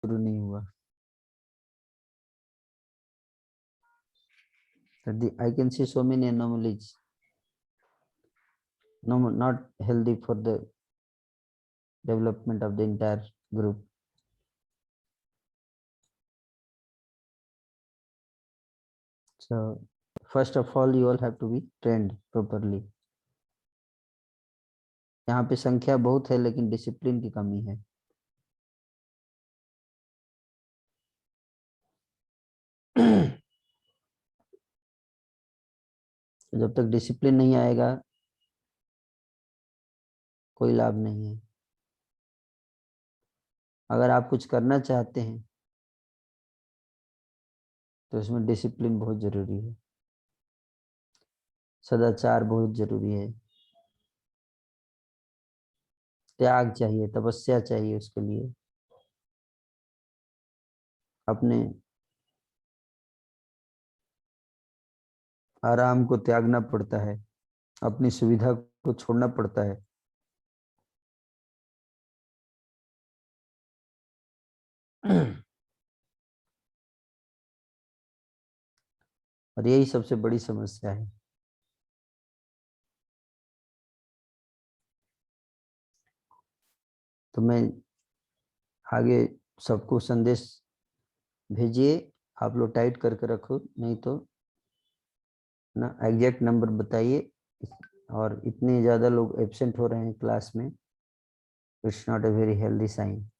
शुरू नहीं हुआ। I can see so many anomalies, no, not healthy for the development of the entire group. So first of all, you all have to be trained properly. यहाँ पे संख्या बहुत है लेकिन डिसिप्लिन की कमी है। जब तक डिसिप्लिन नहीं आएगा कोई लाभ नहीं है। अगर आप कुछ करना चाहते हैं तो इसमें डिसिप्लिन बहुत जरूरी है, सदाचार बहुत जरूरी है, त्याग चाहिए, तपस्या चाहिए। उसके लिए अपने आराम को त्यागना पड़ता है, अपनी सुविधा को छोड़ना पड़ता है। और यही सबसे बड़ी समस्या है। तो मैं आगे सबको संदेश भेजिए, आप लोग टाइट करके रखो, नहीं तो ना एग्जैक्ट नंबर बताइए। और इतने ज़्यादा लोग एब्सेंट हो रहे हैं क्लास में, it's not a very healthy sign.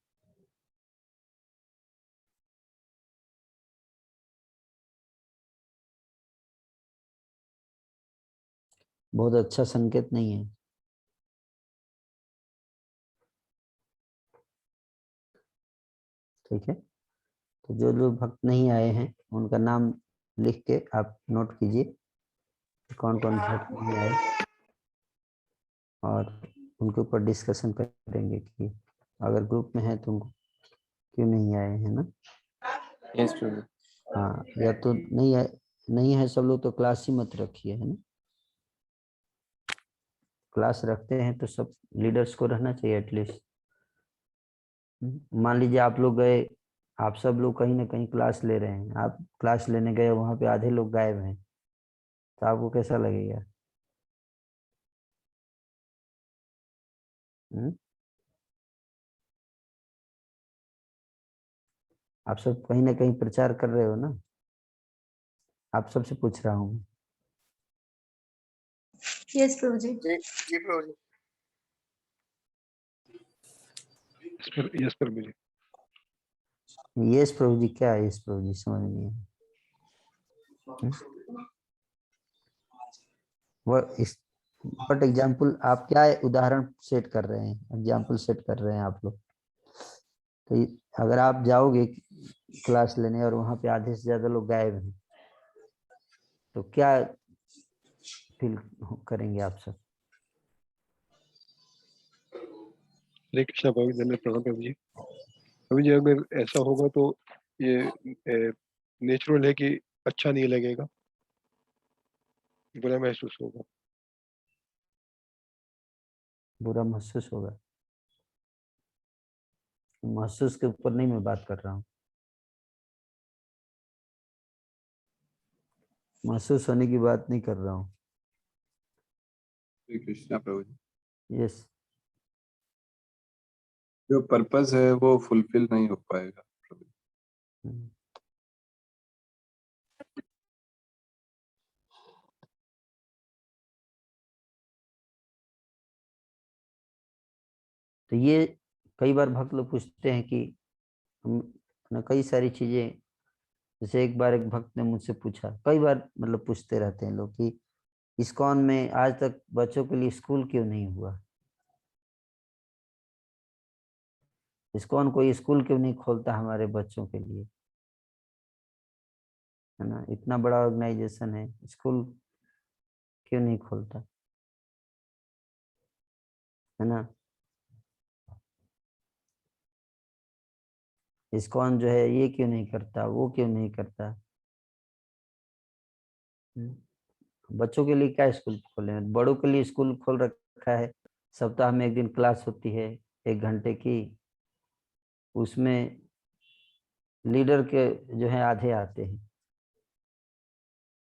बहुत अच्छा संकेत नहीं है। ठीक है, तो जो लोग भक्त नहीं आए हैं उनका नाम लिख के आप नोट कीजिए, कौन कौन भक्त नहीं आए, और उनके ऊपर डिस्कशन करेंगे कि अगर ग्रुप में है तो उनको क्यों नहीं आए, है ना। यस प्रभु। हाँ, या तो नहीं है सब लोग तो क्लास ही मत रखिए, है ना। क्लास रखते हैं तो सब लीडर्स को रहना चाहिए एटलीस्ट। मान लीजिए आप लोग गए, आप सब लोग कहीं ना कहीं क्लास ले रहे हैं, आप क्लास लेने गए, वहां पे आधे लोग गायब हैं, तो आपको कैसा लगेगा। आप सब कहीं ना कहीं प्रचार कर रहे हो ना, आप सबसे पूछ रहा हूँ। यस प्रभु जी। जी प्रभु जी। यस प्रभु जी। यस प्रभु जी क्या है, यस प्रभु जी समझ नहीं है। वह इस बट एग्जाम्पल आप क्या उदाहरण सेट कर रहे हैं, एग्जाम्पल सेट कर रहे हैं आप लोग। तो अगर आप जाओगे क्लास लेने और वहां पे आधे से ज्यादा लोग गायब हैं तो क्या फील करेंगे आप सब। हरे कृष्णा प्रभु जी, धन्यवाद प्रभु जी। प्रभु जी अगर ऐसा होगा तो ये नेचुरल है कि अच्छा नहीं लगेगा, बुरा महसूस होगा। बुरा महसूस होगा, महसूस के ऊपर नहीं मैं बात कर रहा हूँ, महसूस होने की बात नहीं कर रहा हूँ। श्री कृष्णा प्रभु जी, यस, जो पर्पस है वो फुलफिल नहीं हो पाएगा प्रभु जी। तो ये कई बार भक्त लोग पूछते हैं कि हम ना कई सारी चीजें, जैसे एक बार एक भक्त ने मुझसे पूछा, कई बार मतलब पूछते रहते हैं लोग कि इस्कॉन में आज तक बच्चों के लिए स्कूल क्यों नहीं हुआ, इस्कॉन कोई स्कूल क्यों नहीं खोलता हमारे बच्चों के लिए, है ना। इतना बड़ा ऑर्गेनाइजेशन है, स्कूल क्यों नहीं खोलता, है ना। इस्कॉन जो है ये क्यों नहीं करता, वो क्यों नहीं करता। बच्चों के लिए क्या स्कूल खोले, बड़ों के लिए स्कूल खोल रखा है। सप्ताह में एक दिन क्लास होती है 1 घंटे की, उसमें लीडर के जो है आधे आते हैं।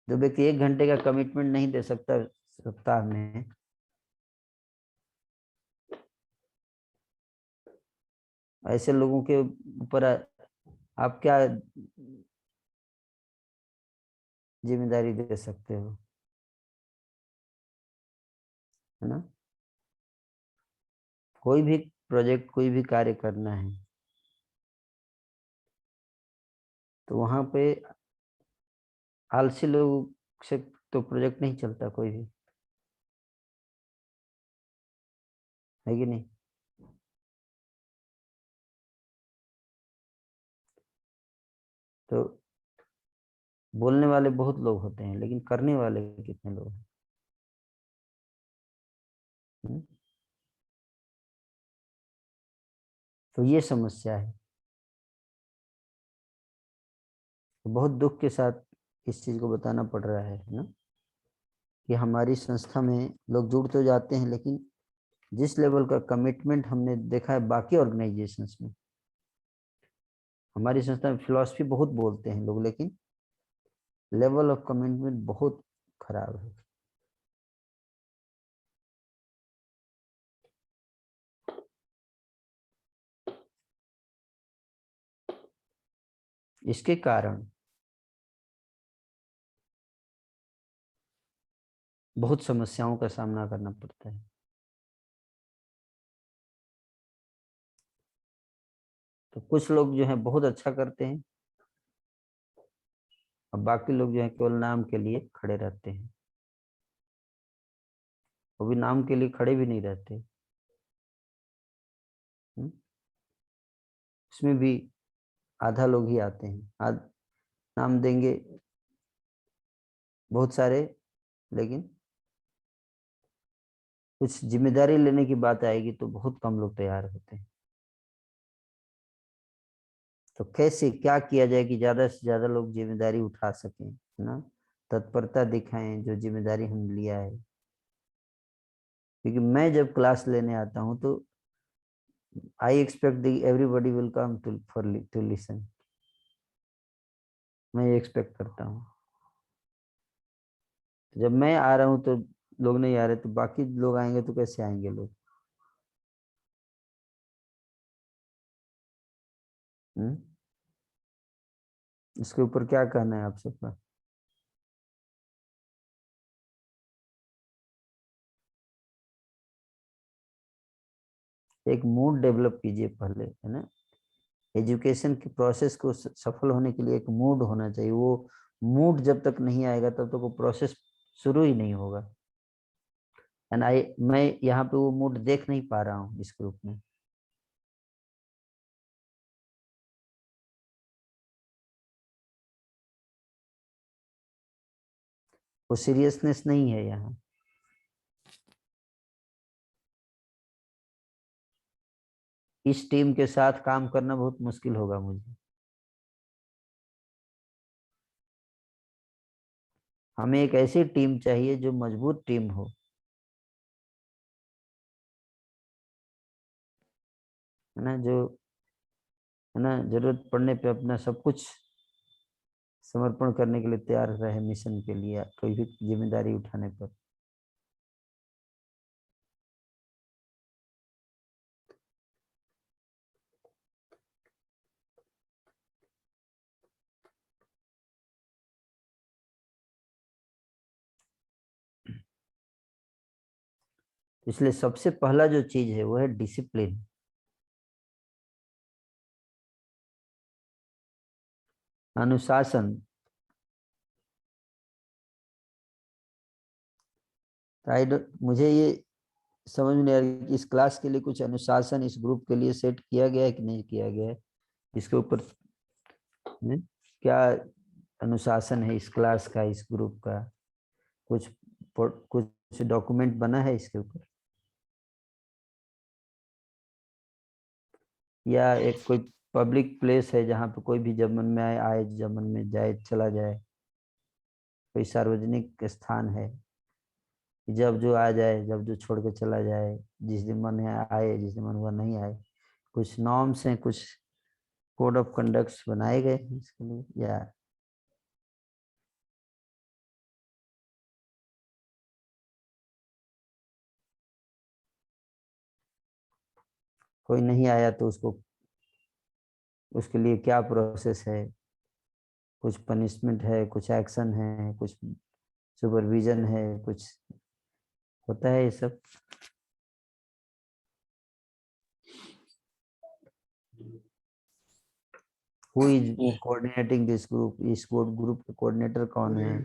जो व्यक्ति 1 घंटे का कमिटमेंट नहीं दे सकता सप्ताह में, ऐसे लोगों के ऊपर आप क्या जिम्मेदारी दे सकते हो, है ना। कोई भी प्रोजेक्ट, कोई भी कार्य करना है तो वहां पे आलसी लोग से तो प्रोजेक्ट नहीं चलता कोई भी, है कि नहीं। तो बोलने वाले बहुत लोग होते हैं लेकिन करने वाले कितने लोग हैं। तो ये समस्या है। तो बहुत दुख के साथ इस चीज को बताना पड़ रहा है ना, कि हमारी संस्था में लोग जुड़ तो जाते हैं लेकिन जिस लेवल का कमिटमेंट हमने देखा है बाकी ऑर्गेनाइजेशंस में, हमारी संस्था में फिलॉसफी बहुत बोलते हैं लोग लेकिन लेवल ऑफ कमिटमेंट बहुत खराब है। इसके कारण बहुत समस्याओं का सामना करना पड़ता है। तो कुछ लोग जो है बहुत अच्छा करते हैं और बाकी लोग जो है केवल नाम के लिए खड़े रहते हैं, वो भी नाम के लिए खड़े भी नहीं रहते। उसमें भी आधा लोग ही आते हैं, नाम देंगे बहुत सारे, लेकिन कुछ जिम्मेदारी लेने की बात आएगी तो बहुत कम लोग तैयार होते हैं। तो कैसे क्या किया जाए कि ज्यादा से ज्यादा लोग जिम्मेदारी उठा सकें, है ना, तत्परता दिखाएं जो जिम्मेदारी हमने लिया है। क्योंकि मैं जब क्लास लेने आता हूं तो I expect everybody will come to listen. मैं ये एक्सपेक्ट करता हूँ। जब मैं आ रहा हूँ तो लोग नहीं आ रहे तो बाकी लोग आएंगे तो कैसे आएंगे लोग। इसके ऊपर क्या कहना है आप सबका। एक मूड डेवलप कीजिए पहले, है ना। एजुकेशन के प्रोसेस को सफल होने के लिए एक मूड होना चाहिए। वो मूड जब तक नहीं आएगा तब तक वो प्रोसेस शुरू ही नहीं होगा। एंड मैं यहाँ पे वो मूड देख नहीं पा रहा हूँ इस ग्रुप में। वो सीरियसनेस नहीं है यहाँ। इस टीम के साथ काम करना बहुत मुश्किल होगा मुझे। हमें एक ऐसी टीम चाहिए जो मजबूत टीम हो, है ना, जो, है ना, जरूरत पड़ने पे अपना सब कुछ समर्पण करने के लिए तैयार रहे मिशन के लिए, कोई भी जिम्मेदारी उठाने पर। इसलिए सबसे पहला जो चीज है वो है डिसिप्लिन, अनुशासन। मुझे ये समझ में नहीं आ रही कि इस क्लास के लिए कुछ अनुशासन इस ग्रुप के लिए सेट किया गया है कि नहीं किया गया है। इसके ऊपर क्या अनुशासन है इस क्लास का, इस ग्रुप का, कुछ कुछ डॉक्यूमेंट बना है इसके ऊपर, या एक कोई पब्लिक प्लेस है जहाँ पे कोई भी जब मन में आए जब मन में जाए चला जाए, कोई सार्वजनिक स्थान है, जब जो आ जाए जब जो छोड़ के चला जाए, जिस दिन मन आए जिस दिन मन हुआ नहीं आए। कुछ नॉर्म्स हैं, कुछ कोड ऑफ कंडक्ट्स बनाए गए हैं इसके लिए या कोई नहीं आया तो उसके लिए क्या प्रोसेस है, कुछ पनिशमेंट है, कुछ एक्शन है, कुछ सुपरविजन है, कुछ होता है ये सब? हु इज ये कोऑर्डिनेटिंग दिस ग्रुप? इस ग्रुप के कोऑर्डिनेटर कौन है?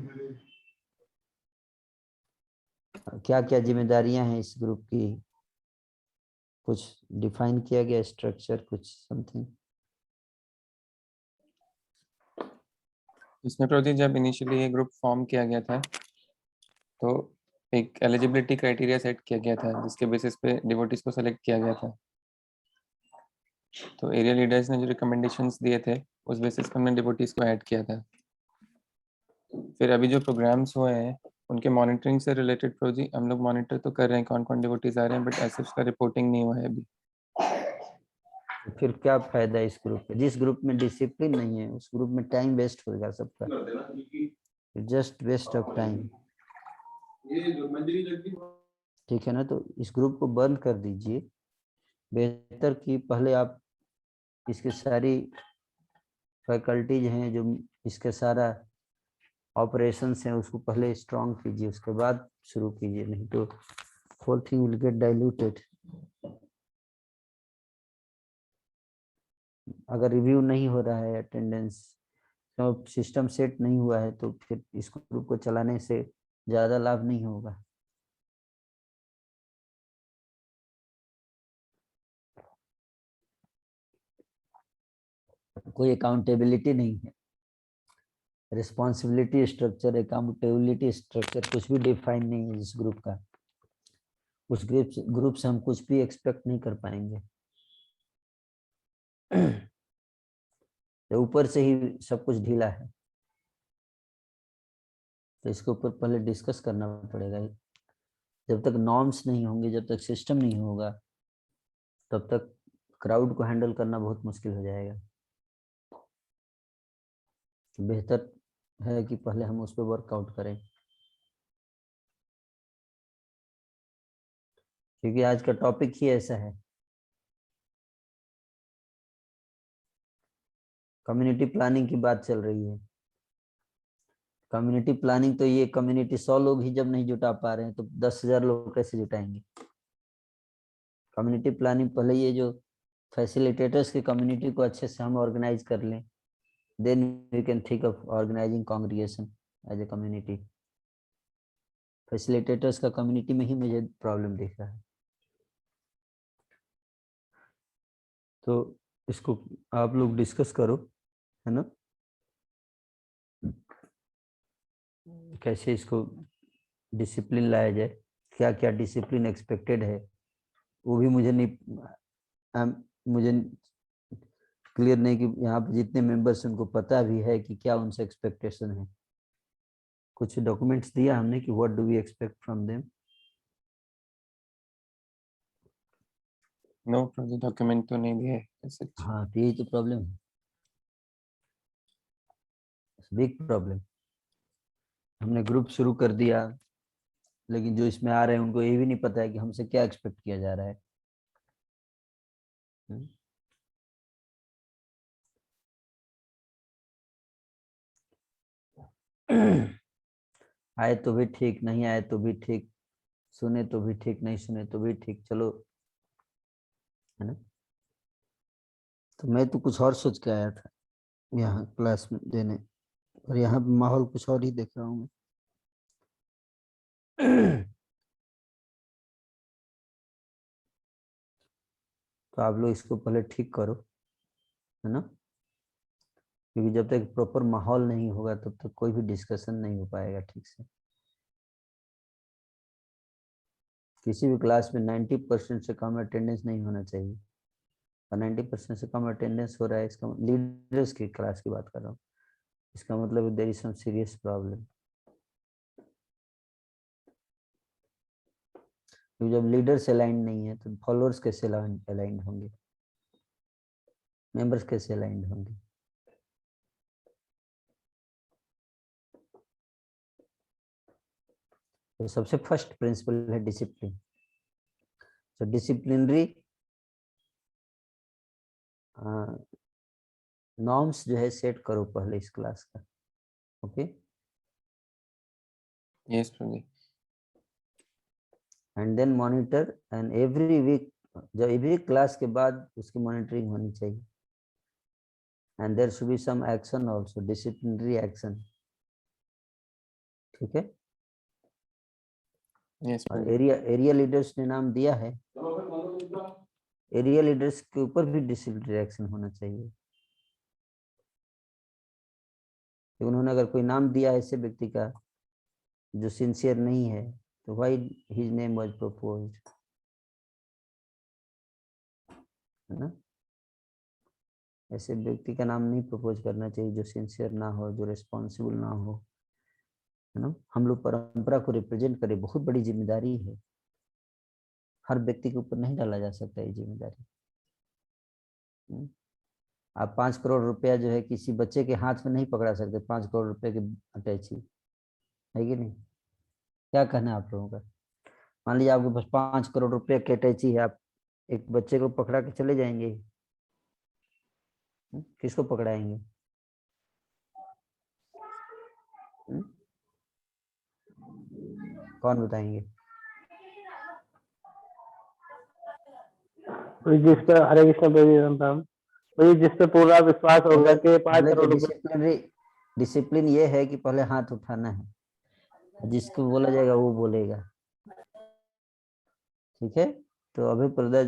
क्या क्या जिम्मेदारियां हैं इस ग्रुप की? कुछ डिफाइन किया गया स्ट्रक्चर, कुछ समथिंग? इसमें प्रभु जी जब इनिशियली ये ग्रुप फॉर्म किया गया था तो एक एलिजिबिलिटी क्राइटेरिया सेट किया गया था जिसके बेसिस पे डिवोटीज को सेलेक्ट किया गया था। तो एरिया लीडर्स ने जो रिकमेंडेशंस दिए थे उस बेसिस पे हमने डिवोटीज को ऐड किया था। फिर अभी जो प्रोग्राम्स हुए हैं उनके मॉनिटरिंग से रिलेटेड प्रभु जी हम लोग मॉनिटर तो कर रहे हैं कौन कौन डिवोटीज आ रहे हैं, बट ऐसे उसका रिपोर्टिंग नहीं हुआ है अभी। तो फिर क्या फायदा इस ग्रुप का? जिस ग्रुप में डिसिप्लिन नहीं है उस ग्रुप में टाइम वेस्ट होगा सबका, जस्ट वेस्ट ऑफ टाइम। ठीक है ना? तो इस ग्रुप को बंद कर दीजिए। बेहतर कि पहले आप इसकी सारी फैकल्टीज हैं जो इसके सारा ऑपरेशंस हैं उसको पहले स्ट्रॉन्ग कीजिए, उसके बाद शुरू कीजिए, नहीं तो whole thing will get diluted. अगर रिव्यू नहीं हो रहा है, अटेंडेंस तो सिस्टम सेट नहीं हुआ है, तो फिर इस ग्रुप को चलाने से ज़्यादा लाभ नहीं होगा। कोई अकाउंटेबिलिटी नहीं है, रिस्पॉन्सिबिलिटी स्ट्रक्चर, अकाउंटेबिलिटी स्ट्रक्चर कुछ भी डिफाइन नहीं है इस ग्रुप का। उस ग्रुप से हम कुछ भी एक्सपेक्ट नहीं कर पाएंगे। तो ऊपर से ही सब कुछ ढीला है, तो इसके ऊपर पहले डिस्कस करना पड़ेगा। जब तक नॉर्म्स नहीं होंगे, जब तक सिस्टम नहीं होगा, तब तक क्राउड को हैंडल करना बहुत मुश्किल हो जाएगा। तो बेहतर है कि पहले हम उस पर वर्कआउट करें, क्योंकि आज का टॉपिक ही ऐसा है। कम्युनिटी प्लानिंग की बात चल रही है। कम्युनिटी प्लानिंग तो ये कम्युनिटी 100 लोग ही जब नहीं जुटा पा रहे हैं तो 10,000 लोग कैसे जुटाएंगे? कम्युनिटी प्लानिंग पहले ये जो फैसिलिटेटर्स की कम्युनिटी को अच्छे से हम ऑर्गेनाइज कर लें, then we can think of organizing congregation as a community. Facilitators का कम्युनिटी में ही मुझे प्रॉब्लम दिख रहा है। तो इसको आप लोग डिस्कस करो, है ना, कैसे इसको डिसिप्लिन लाया जाए, क्या क्या डिसिप्लिन एक्सपेक्टेड है वो भी मुझे नहीं, मुझे क्लियर नहीं कि यहाँ पे जितने मेंबर्स उनको पता भी है कि क्या उनसे एक्सपेक्टेशन है। कुछ डॉक्यूमेंट्स दिया हमने कि what do we expect from them. No Prabhu ji document तो नहीं दिए ऐसे। हाँ, तो यही तो प्रॉब्लम है, बिग प्रॉब्लम। हमने ग्रुप शुरू कर दिया, लेकिन जो इसमें आ रहे हैं उनको ये भी नहीं पता है कि हमसे क्या एक्सपेक्ट किया जा रहा है। आए तो भी ठीक, नहीं आए तो भी ठीक, सुने तो भी ठीक, नहीं सुने तो भी ठीक, चलो, है ना। तो मैं तो कुछ और सोच के आया था यहाँ क्लास में देने, और यहाँ पे माहौल कुछ और ही देख रहा हूँ मैं। तो आप लोग इसको पहले ठीक करो, है ना, क्योंकि जब तक प्रॉपर माहौल नहीं होगा तब तक कोई भी डिस्कशन नहीं हो पाएगा ठीक से। किसी भी क्लास में 90% से कम अटेंडेंस नहीं होना चाहिए, और 90% से कम अटेंडेंस हो रहा है, इसका लीडर्स की क्लास की बात कर रहा हूँ, इसका मतलब there is some serious problem. जब लीडर्स अलाइन नहीं है तो फॉलोअर्स कैसे अलाइन होंगे? मेंबर्स कैसे अलाइंड होंगे? तो सबसे फर्स्ट प्रिंसिपल है डिसिप्लिन। तो डिसिप्लिनरी नॉर्म्स जो है सेट करो पहले इस क्लास का। Okay, yes Prabhu ji. And then monitor, and every week, जो एवरी क्लास के बाद उसकी मॉनिटरिंग होनी चाहिए। And there should be some action also, disciplinary action. ठीक है, यस और प्रभु जी। एरिया लीडर्स ने नाम दिया है, एरिया लीडर्स के ऊपर भी डिसिप्लिनरी एक्शन होना चाहिए। कि उन्होंने अगर कोई नाम दिया है ऐसे व्यक्ति का जो सिंसियर नहीं है, तो why his name was proposed, है ना? ऐसे व्यक्ति का नाम नहीं प्रपोज करना चाहिए जो सिंसियर ना हो, जो रिस्पॉन्सिबल ना हो, है ना? हम लोग परंपरा को रिप्रेजेंट करें, बहुत बड़ी जिम्मेदारी है, हर व्यक्ति के ऊपर नहीं डाला जा सकता ये जिम्मेदारी। आप 5 करोड़ रुपया जो है किसी बच्चे के हाथ में नहीं पकड़ा सकते, 5 करोड़ रुपए की अटैची है कि नहीं? क्या कहना है आप लोगों का? मान लीजिए आपके पास 5 करोड़ रुपए की अटैची है, आप एक बच्चे को पकड़ा के चले जाएंगे? किसको पकड़ाएंगे? कौन बताएंगे? जिस पर हरे कृष्ण प्रभु, जिस पे पूरा विश्वास होगा कि 5 करोड़ रुपए। डिसिप्लिन ये है कि पहले हाथ उठाना है, जिसको बोला जाएगा वो बोलेगा। ठीक है, तो अभी प्रदा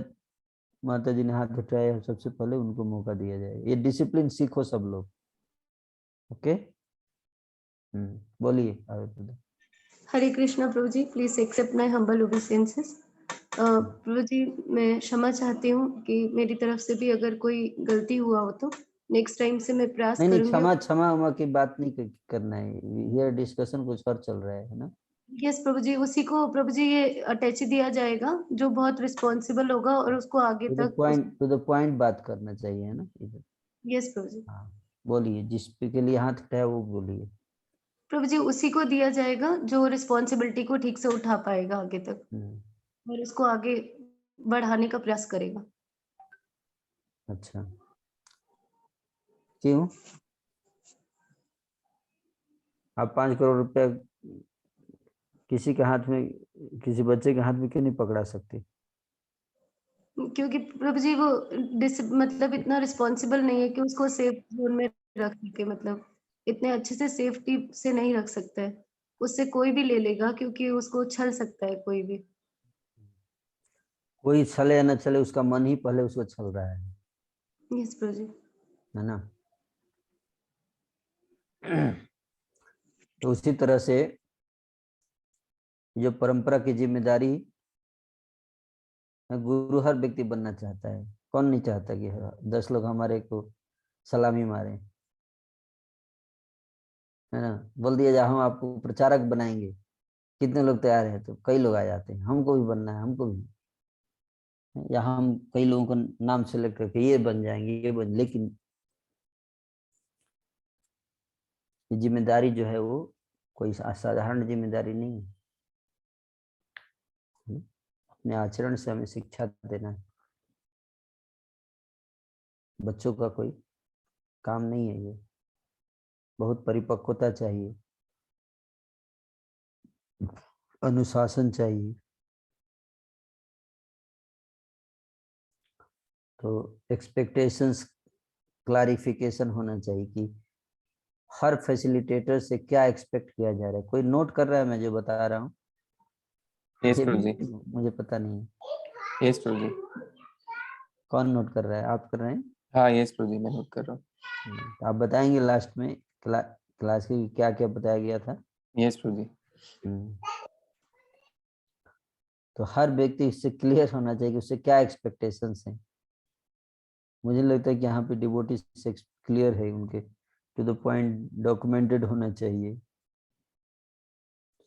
माता जी ने हाथ उठाया, सबसे पहले उनको मौका दिया जाएगा। ये डिसिप्लिन सीखो सब लोग। ओके, बोलिए प्रदा। हरे कृष्णा प्रभु जी, please accept my humble obeisances. प्रभु जी, मैं क्षमा चाहती हूँ कि मेरी तरफ से भी अगर कोई गलती हुआ हो तो नेक्स्ट टाइम से मैं प्रयास नहीं करूंगी। क्षमा की बात नहीं करना है, ये डिस्कशन कुछ और चल रहा है ना? यस प्रभु जी, उसी को प्रभु जी ये अटैची दिया जाएगा जो बहुत रिस्पॉन्सिबल होगा और उसको आगे तक। टू द पॉइंट बात करना चाहिए, है ना? यस प्रभु जी। हाँ, बोलिए, जिस पे के लिए हाथ उठाया वो बोलिए। प्रभु जी, उसी को दिया जाएगा जो रिस्पॉन्सिबिलिटी को ठीक से उठा पाएगा आगे तक और उसको आगे बढ़ाने का प्रयास करेगा। अच्छा, क्यों? आप 5 करोड़ रुपया किसी के हाथ में, किसी बच्चे के हाथ में क्यों नहीं पकड़ा सकती? क्योंकि प्रभु जी वो मतलब इतना रिस्पॉन्सिबल नहीं है कि उसको सेफ जोन में रख सके, मतलब इतने अच्छे से सेफ्टी से नहीं रख सकता है। उससे कोई भी ले लेगा क्योंकि उसको छल सकता है कोई भी। कोई छले या न छले, उसका मन ही पहले उसको छल रहा है यस प्रभु जी। ना? तो उसी तरह से जो परंपरा की जिम्मेदारी, गुरु हर व्यक्ति बनना चाहता है। कौन नहीं चाहता कि 10 लोग हमारे को सलामी मारे, है ना? बोल दिया जा हम आपको प्रचारक बनाएंगे, कितने लोग तैयार हैं? तो कई लोग आ जाते हैं, हमको भी बनना है, हमको भी। या हम कई लोगों को नाम सेलेक्ट करके ये बन जाएंगे, ये बन, लेकिन ये जिम्मेदारी जो है वो कोई साधारण जिम्मेदारी नहीं है। अपने आचरण से हमें शिक्षा देना है, बच्चों का कोई काम नहीं है ये। बहुत परिपक्वता चाहिए, अनुशासन चाहिए। तो एक्सपेक्टेशंस क्लैरिफिकेशन होना चाहिए कि हर फैसिलिटेटर से क्या एक्सपेक्ट किया जा रहा है। कोई नोट कर रहा है मैं जो बता रहा हूँ? यस ये प्रभु भी जी। मुझे पता नहीं है। यस प्रभु जी। कौन नोट कर रहा है? आप कर रहे हैं? हाँ यस प्रभु जी, मैं नोट कर रहा हूँ। तो आप बताएंगे लास्ट में क्लास की क्या क्या बताया गया था? यस प्रभु जी। तो हर व्यक्ति इससे क्लियर होना चाहिए कि उससे क्या एक्सपेक्टेशंस हैं। मुझे लगता है कि यहाँ पे डिवोटी से क्लियर है, उनके टू द पॉइंट डॉक्यूमेंटेड होना चाहिए,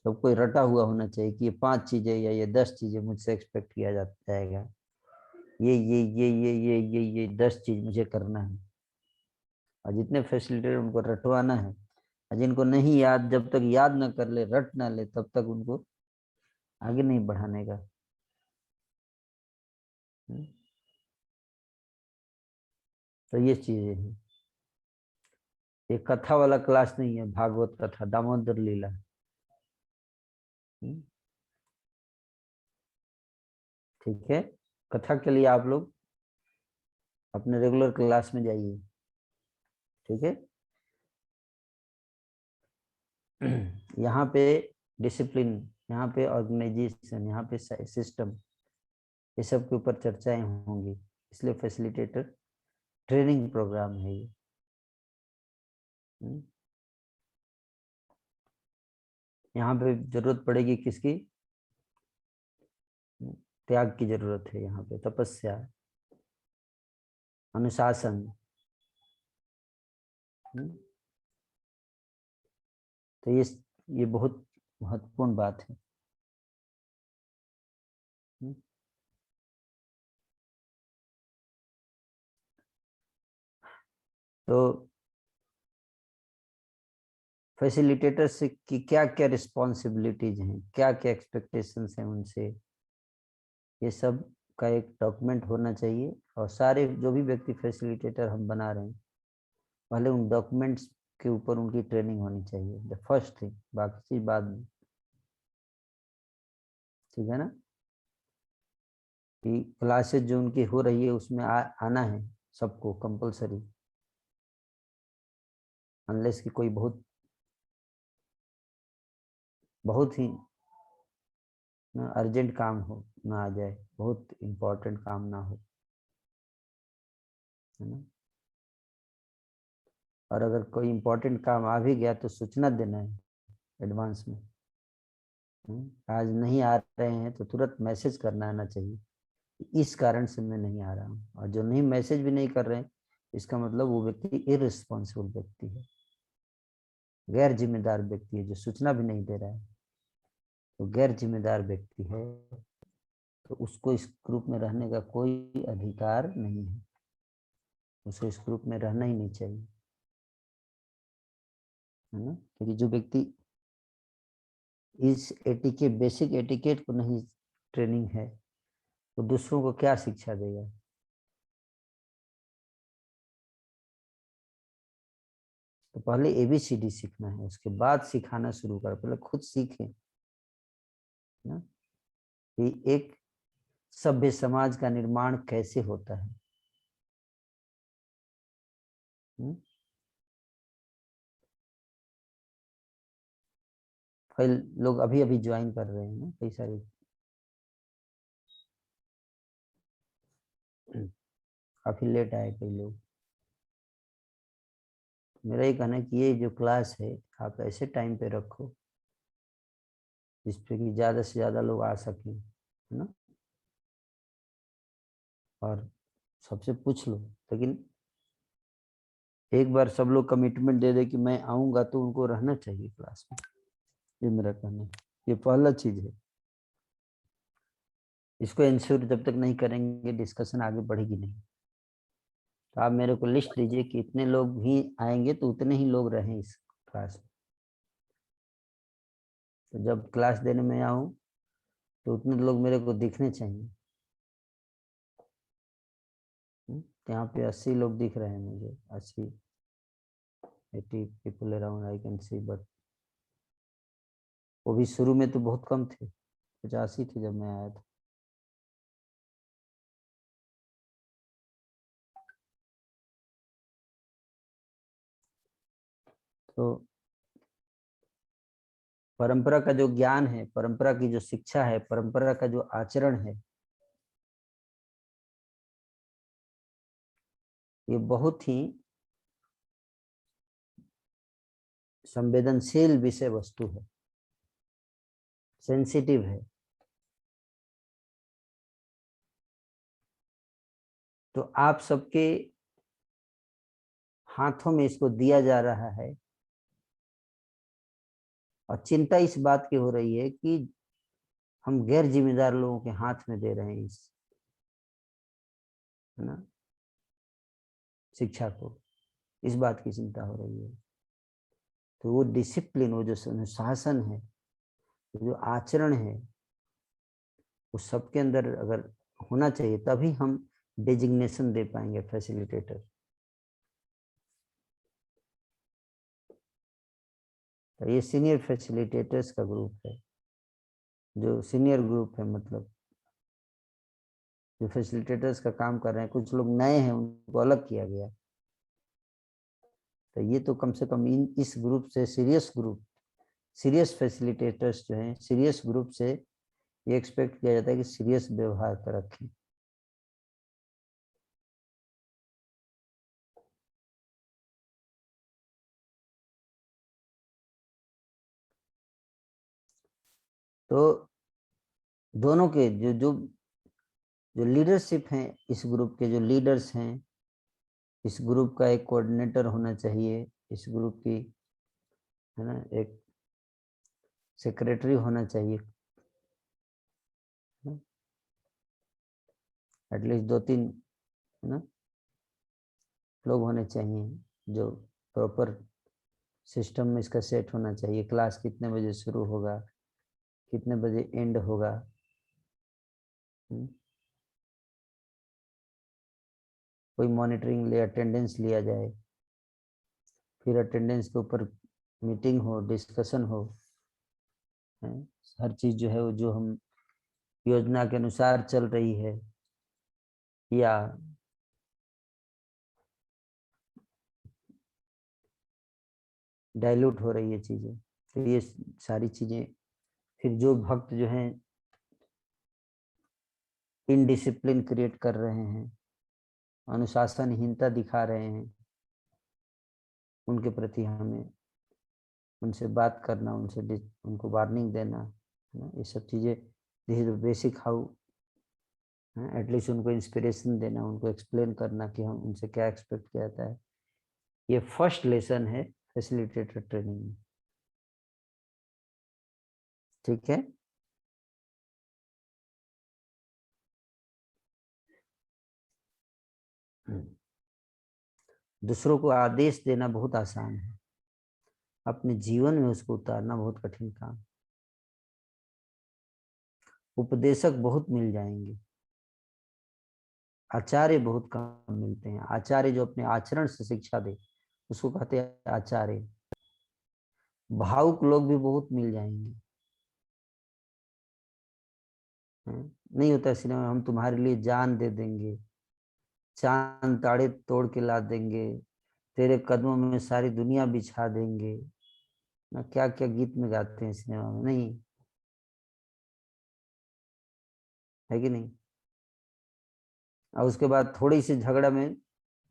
सबको रटा हुआ होना चाहिए कि ये 5 चीजें या ये 10 चीजें मुझसे एक्सपेक्ट किया जाएगा। ये 10 चीज मुझे करना है, और जितने फैसिलिटेटर उनको रटवाना है, और जिनको नहीं याद, जब तक याद ना कर ले, रट ना ले, तब तक उनको आगे नहीं बढ़ाने का। तो ये चीजें हैं। ये कथा वाला क्लास नहीं है, भागवत कथा, दामोदर लीला। ठीक है, कथा के लिए आप लोग अपने रेगुलर क्लास में जाइए। ठीक है, यहाँ पे डिसिप्लिन, यहाँ पे ऑर्गेनाइजेशन, यहाँ पे सिस्टम, ये सब के ऊपर चर्चाएं होंगी, इसलिए फैसिलिटेटर ट्रेनिंग प्रोग्राम है ये। यहाँ पे जरूरत पड़ेगी किसकी? त्याग की जरूरत है, यहाँ पे तपस्या, अनुशासन। तो ये बहुत महत्वपूर्ण बात है। तो फैसिलिटेटर्स की क्या क्या रिस्पॉन्सिबिलिटीज हैं, क्या क्या एक्सपेक्टेशंस हैं उनसे, ये सब का एक डॉक्यूमेंट होना चाहिए। और सारे जो भी व्यक्ति फैसिलिटेटर हम बना रहे हैं, पहले उन डॉक्यूमेंट्स के ऊपर उनकी ट्रेनिंग होनी चाहिए, द फर्स्ट थिंग, बाकी चीज बाद में। ठीक है ना, कि क्लासेस जो उनकी हो रही है उसमें आना है सबको कंपलसरी, अनलेस कि कोई बहुत ही ना अर्जेंट काम हो ना आ जाए, बहुत इम्पोर्टेंट काम ना हो, है ना। और अगर कोई इम्पोर्टेंट काम आ भी गया तो सूचना देना है एडवांस में। आज नहीं आ रहे हैं तो तुरंत मैसेज करना आना चाहिए, इस कारण से मैं नहीं आ रहा हूँ। और जो नहीं मैसेज भी नहीं कर रहे हैं, इसका मतलब वो व्यक्ति इररिस्पॉन्सिबल व्यक्ति है, गैर जिम्मेदार व्यक्ति है, जो सूचना भी नहीं दे रहा है, तो गैर जिम्मेदार व्यक्ति है। तो उसको इस ग्रुप में रहने का कोई अधिकार नहीं है, उसको इस ग्रुप में रहना ही नहीं चाहिए, है ना। क्योंकि जो व्यक्ति इस एटिकेट, बेसिक एटिकेट को नहीं ट्रेनिंग है, वो दूसरों को क्या शिक्षा देगा। तो पहले ABCD सीखना है, उसके बाद सिखाना शुरू कर, पहले खुद सीखें ना, कि एक सभ्य समाज का निर्माण कैसे होता है। कई लोग अभी अभी ज्वाइन कर रहे हैं ना, कई सारे, काफी लेट आए कई लोग। मेरा ये कहना है कि ये जो क्लास है आप ऐसे टाइम पे रखो जिसपे कि ज्यादा से ज्यादा लोग आ सकें, है ना। और सबसे पूछ लो, लेकिन एक बार सब लोग कमिटमेंट दे दे कि मैं आऊंगा, तो उनको रहना चाहिए क्लास में, ये मेरा कहना है। ये पहला चीज है, इसको इंश्योर जब तक नहीं करेंगे डिस्कशन आगे बढ़ेगी नहीं। तो आप मेरे को लिस्ट दीजिए कि इतने लोग ही आएंगे, तो उतने ही लोग रहें इस क्लास में। तो जब क्लास देने में आऊँ तो उतने लोग मेरे को दिखने चाहिए। यहाँ पे 80 लोग दिख रहे हैं मुझे, 80 people around I can see, but वो भी शुरू में तो बहुत कम थे, 85 थे जब मैं आया था। तो परंपरा का जो ज्ञान है, परंपरा की जो शिक्षा है, परंपरा का जो आचरण है, ये बहुत ही संवेदनशील विषय वस्तु है, सेंसिटिव है। तो आप सबके हाथों में इसको दिया जा रहा है, और चिंता इस बात की हो रही है कि हम गैर जिम्मेदार लोगों के हाथ में दे रहे हैं है ना, शिक्षा को, इस बात की चिंता हो रही है। तो वो डिसिप्लिन, वो जो अनुशासन है, जो आचरण है, वो सबके अंदर अगर होना चाहिए, तभी हम डेजिग्नेशन दे पाएंगे फैसिलिटेटर। तो ये सीनियर फैसिलिटेटर्स का ग्रुप है, जो सीनियर ग्रुप है, मतलब जो फैसिलिटेटर्स का काम कर रहे हैं। कुछ लोग नए हैं, उनको अलग किया गया। तो ये तो कम से कम इस ग्रुप से, सीरियस ग्रुप, सीरियस फैसिलिटेटर्स जो हैं, सीरियस ग्रुप से ये एक्सपेक्ट किया जाता है कि सीरियस व्यवहार कर रखें। तो दोनों के जो जो जो लीडरशिप हैं, इस ग्रुप के जो लीडर्स हैं, इस ग्रुप का एक कोऑर्डिनेटर होना चाहिए, इस ग्रुप की, है ना, एक सेक्रेटरी होना चाहिए, एटलीस्ट 2-3, है ना, लोग होने चाहिए जो प्रॉपर सिस्टम में इसका सेट होना चाहिए। क्लास कितने बजे शुरू होगा, कितने बजे एंड होगा, कोई मॉनिटरिंग ले, अटेंडेंस लिया जाए, फिर अटेंडेंस के ऊपर मीटिंग हो, डिस्कशन हो, है? हर चीज जो है वो जो हम योजना के अनुसार चल रही है या डाइल्यूट हो रही है चीजें। तो ये सारी चीजें, फिर जो भक्त जो हैं इनडिसिप्लिन क्रिएट कर रहे हैं, अनुशासनहीनता दिखा रहे हैं, उनके प्रति हमें उनसे बात करना, उनको वार्निंग देना, है ना, ये सब चीजें, this is basic how, at least उनको इंस्पिरेशन देना, उनको एक्सप्लेन करना कि हम उनसे क्या एक्सपेक्ट किया जाता है। ये फर्स्ट लेसन है फैसिलिटेटर ट्रेनिंग में। ठीक है। दूसरों को आदेश देना बहुत आसान है, अपने जीवन में उसको उतारना बहुत कठिन काम। उपदेशक बहुत मिल जाएंगे, आचार्य बहुत कम मिलते हैं। आचार्य जो अपने आचरण से शिक्षा दे, उसको कहते हैं आचार्य। भावुक लोग भी बहुत मिल जाएंगे। नहीं होता सिनेमा, हम तुम्हारे लिए जान दे देंगे, चांद ताड़े तोड़ के ला देंगे, तेरे कदमों में सारी दुनिया बिछा देंगे, ना क्या क्या गीत में गाते हैं सिनेमा में, नहीं है कि नहीं? और उसके बाद थोड़ी सी झगड़ा में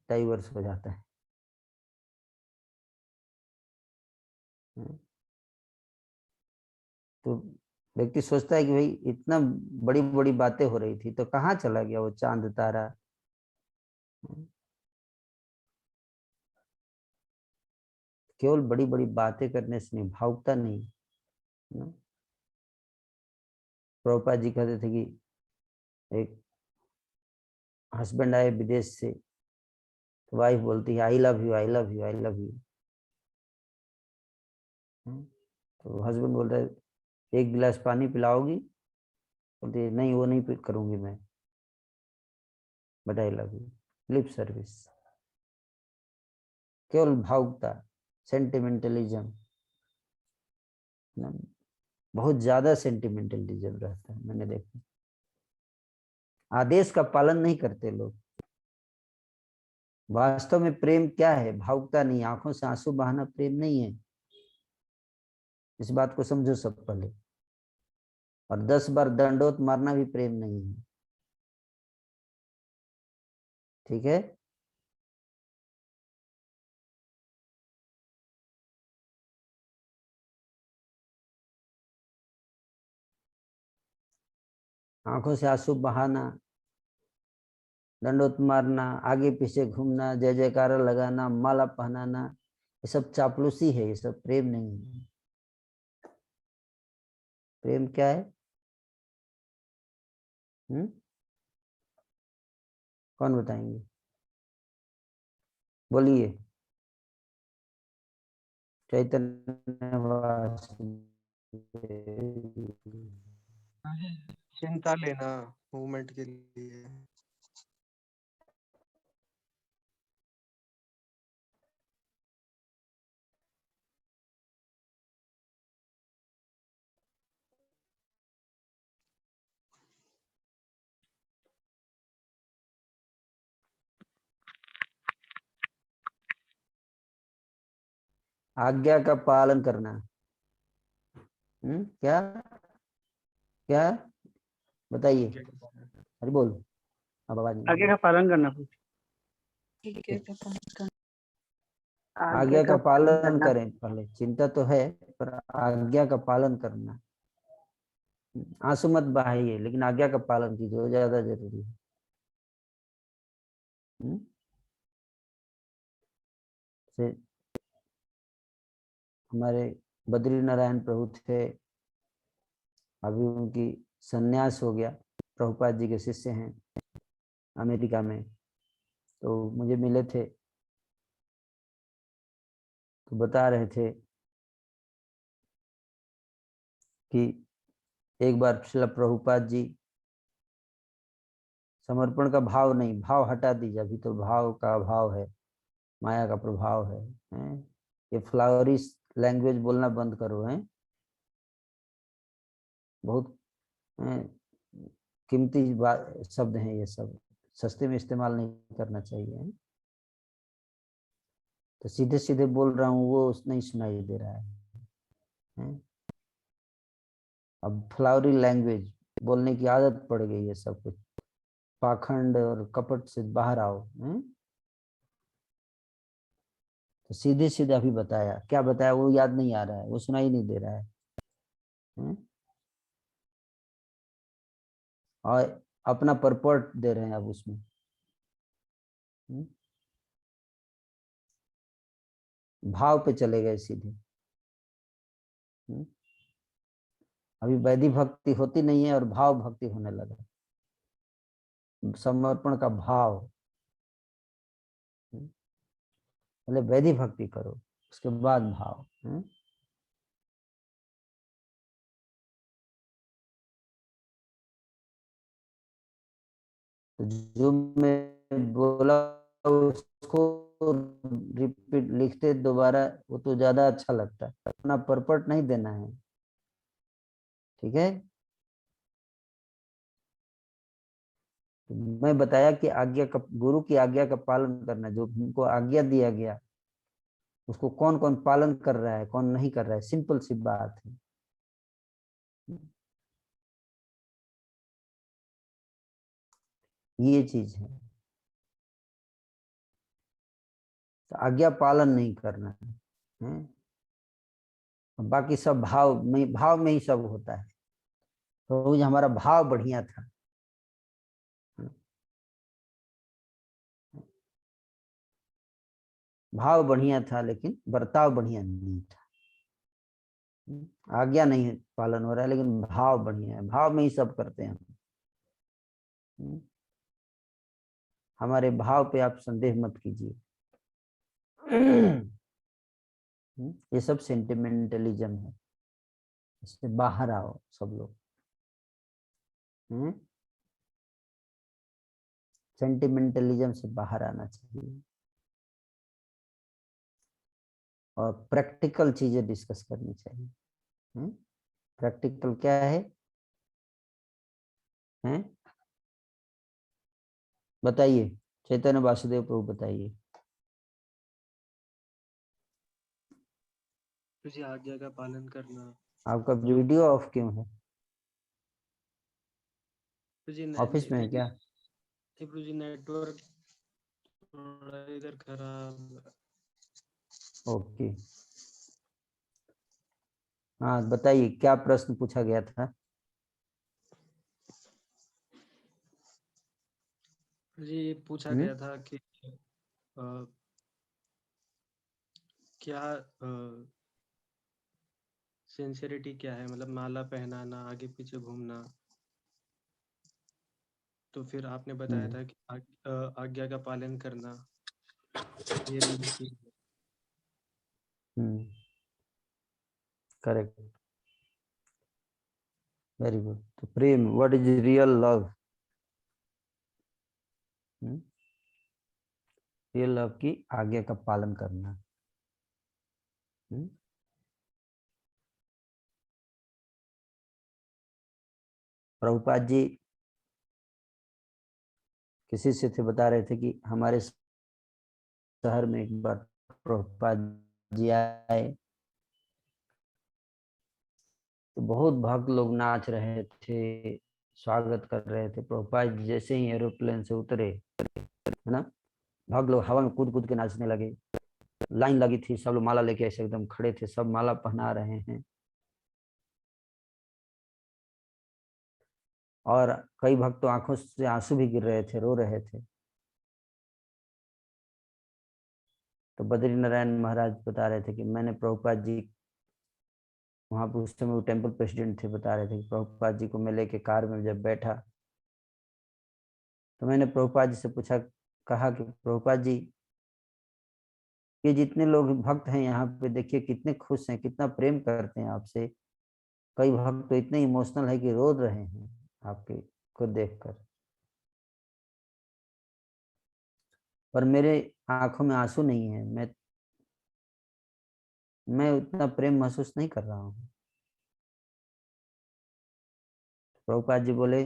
डाइवर्स हो जाता है। तो व्यक्ति सोचता है कि भाई इतना बड़ी बड़ी बातें हो रही थी, तो कहाँ चला गया वो चांद तारा? केवल बड़ी बड़ी बातें करने से नहीं, भावुकता नहीं। प्रभुपाद जी कहते थे कि एक हस्बैंड आए विदेश से, तो वाइफ बोलती है I love you, I love you, I love you. तो हस्बैंड बोलता है एक गिलास पानी पिलाओगी? बोलती है नहीं, वो नहीं करूंगी मैं, but I love you. Lip service, केवल भावुकता, सेंटिमेंटलिज्म, बहुत ज्यादा सेंटिमेंटलिज्म रहता है, मैंने देखा। आदेश का पालन नहीं करते लोग। वास्तव में प्रेम क्या है? भावुकता नहीं, आंखों से आंसू बहाना प्रेम नहीं है। इस बात को समझो सब पहले। और 10 बार दंडोत मारना भी प्रेम नहीं है। ठीक है। आंखों से आंसू बहाना, दंडोत मारना, आगे पीछे घूमना, जय जयकारा लगाना, माला पहनाना, ये सब चापलूसी है, ये सब प्रेम नहीं है। प्रेम क्या है? कौन बताएंगे? बोलिए। चैतन्य वासुदेव। चिंता लेना मूवमेंट के लिए। आज्ञा का पालन करना। क्या क्या बताइए? अरे बोल, अब आवाज नहीं आ आगे रही। का पालन करना। आज्ञा का पालन करना। करें पहले, चिंता तो है पर आज्ञा का पालन करना। आंसू मत बहाइए, लेकिन आज्ञा का पालन कीजिए, वो ज्यादा जरूरी है। से हमारे बद्री नारायण प्रभु थे, अभी उनकी संन्यास हो गया। प्रभुपाद जी के शिष्य हैं अमेरिका में, तो मुझे मिले थे तो बता रहे थे कि एक बार श्रील प्रभुपाद जी, समर्पण का भाव नहीं, भाव हटा दीजिए, अभी तो भाव का अभाव है, माया का प्रभाव है, हैं? ये फ्लावरी लैंग्वेज बोलना बंद करो, हैं? बहुत कीमती शब्द हैं ये सब, सस्ते में इस्तेमाल नहीं करना चाहिए, हैं? तो सीधे सीधे बोल रहा हूँ, वो नहीं सुनाई दे रहा है, हैं? अब फ्लावरी लैंग्वेज बोलने की आदत पड़ गई है सब कुछ, पाखंड और कपट से बाहर आओ, हैं? तो सीधे सीधे अभी बताया, क्या बताया वो याद नहीं आ रहा है, वो सुनाई नहीं दे रहा है, हैं? और अपना परपट दे रहे हैं अब उसमें, हैं? भाव पे चले गए सीधे, हैं? अभी वैदिक भक्ति होती नहीं है और भाव भक्ति होने लगा, समर्पण का भाव। पहले वैदिक भक्ति करो, उसके बाद भाव, हैं? तो जो मैं बोला उसको रिपीट लिखते दोबारा, वो तो ज्यादा अच्छा लगता है, अपना परपट नहीं देना है, ठीक है? तो मैं बताया कि आज्ञा का, गुरु की आज्ञा का पालन करना, जो उनको आज्ञा दिया गया उसको कौन कौन पालन कर रहा है, कौन नहीं कर रहा है, सिंपल सी बात है। ये चीज है, तो आज्ञा पालन नहीं करना है, बाकी सब भाव में ही सब होता है। तो हमारा भाव बढ़िया था, भाव बढ़िया था लेकिन बर्ताव बढ़िया नहीं था। आज्ञा नहीं पालन हो रहा है लेकिन भाव बढ़िया है, भाव में ही सब करते हैं हम। हमारे भाव पे आप संदेह मत कीजिए। ये सब सेंटिमेंटलिज्म है, इससे बाहर आओ सब लोग। सेंटिमेंटलिज्म से बाहर आना चाहिए और प्रैक्टिकल चीजें डिस्कस करनी चाहिए। प्रैक्टिकल क्या है? बताइए, चैतन्य वासुदेव प्रभु बताइए। तुझे आज्ञा का पालन करना। आपका वीडियो ऑफ क्यों है? तुझे ऑफिस में है क्या? तुझे नेटवर्क थोड़ा इधर खराब। ओके, हाँ बताइए, क्या प्रश्न पूछा गया था? ये पूछा गया था कि क्या सिंसियरिटी क्या है, मतलब माला पहनाना, आगे पीछे घूमना। तो फिर आपने बताया था कि आज्ञा का पालन करना ये नहीं। Correct, very good. तो प्रेम, what is real love? Real love की आज्ञा का पालन करना। प्रभुपाद जी किसी से थे, बता रहे थे कि हमारे शहर में एक बार प्रभुपाद जी आए तो बहुत भक्त लोग नाच रहे थे, स्वागत कर रहे थे। प्रभुपाद जी जैसे ही एरोप्लेन से उतरे, है ना, भक्त लोग हवा में कूद कूद के नाचने लगे। लाइन लगी थी, सब लोग माला लेके ऐसे एकदम खड़े थे, सब माला पहना रहे हैं। और कई भक्त तो आंखों से आंसू भी गिर रहे थे, रो रहे थे। तो बद्री नारायण महाराज बता रहे थे कि मैंने प्रभुपाद जी, वहां पर उस समय वो टेम्पल प्रेसिडेंट थे, बता रहे थे कि प्रभुपाद जी को मैं लेके कार में जब बैठा तो मैंने प्रभुपाद जी से पूछा, कहा कि प्रभुपाद जी ये जितने लोग भक्त हैं यहाँ पे, देखिए कितने खुश हैं, कितना प्रेम करते हैं आपसे। कई भक्त तो इतने इमोशनल है कि रो रहे हैं आपके को देखकर, पर मेरे आंखों में आंसू नहीं है। मैं उतना प्रेम महसूस नहीं कर रहा हूँ। प्रभुपाद जी बोले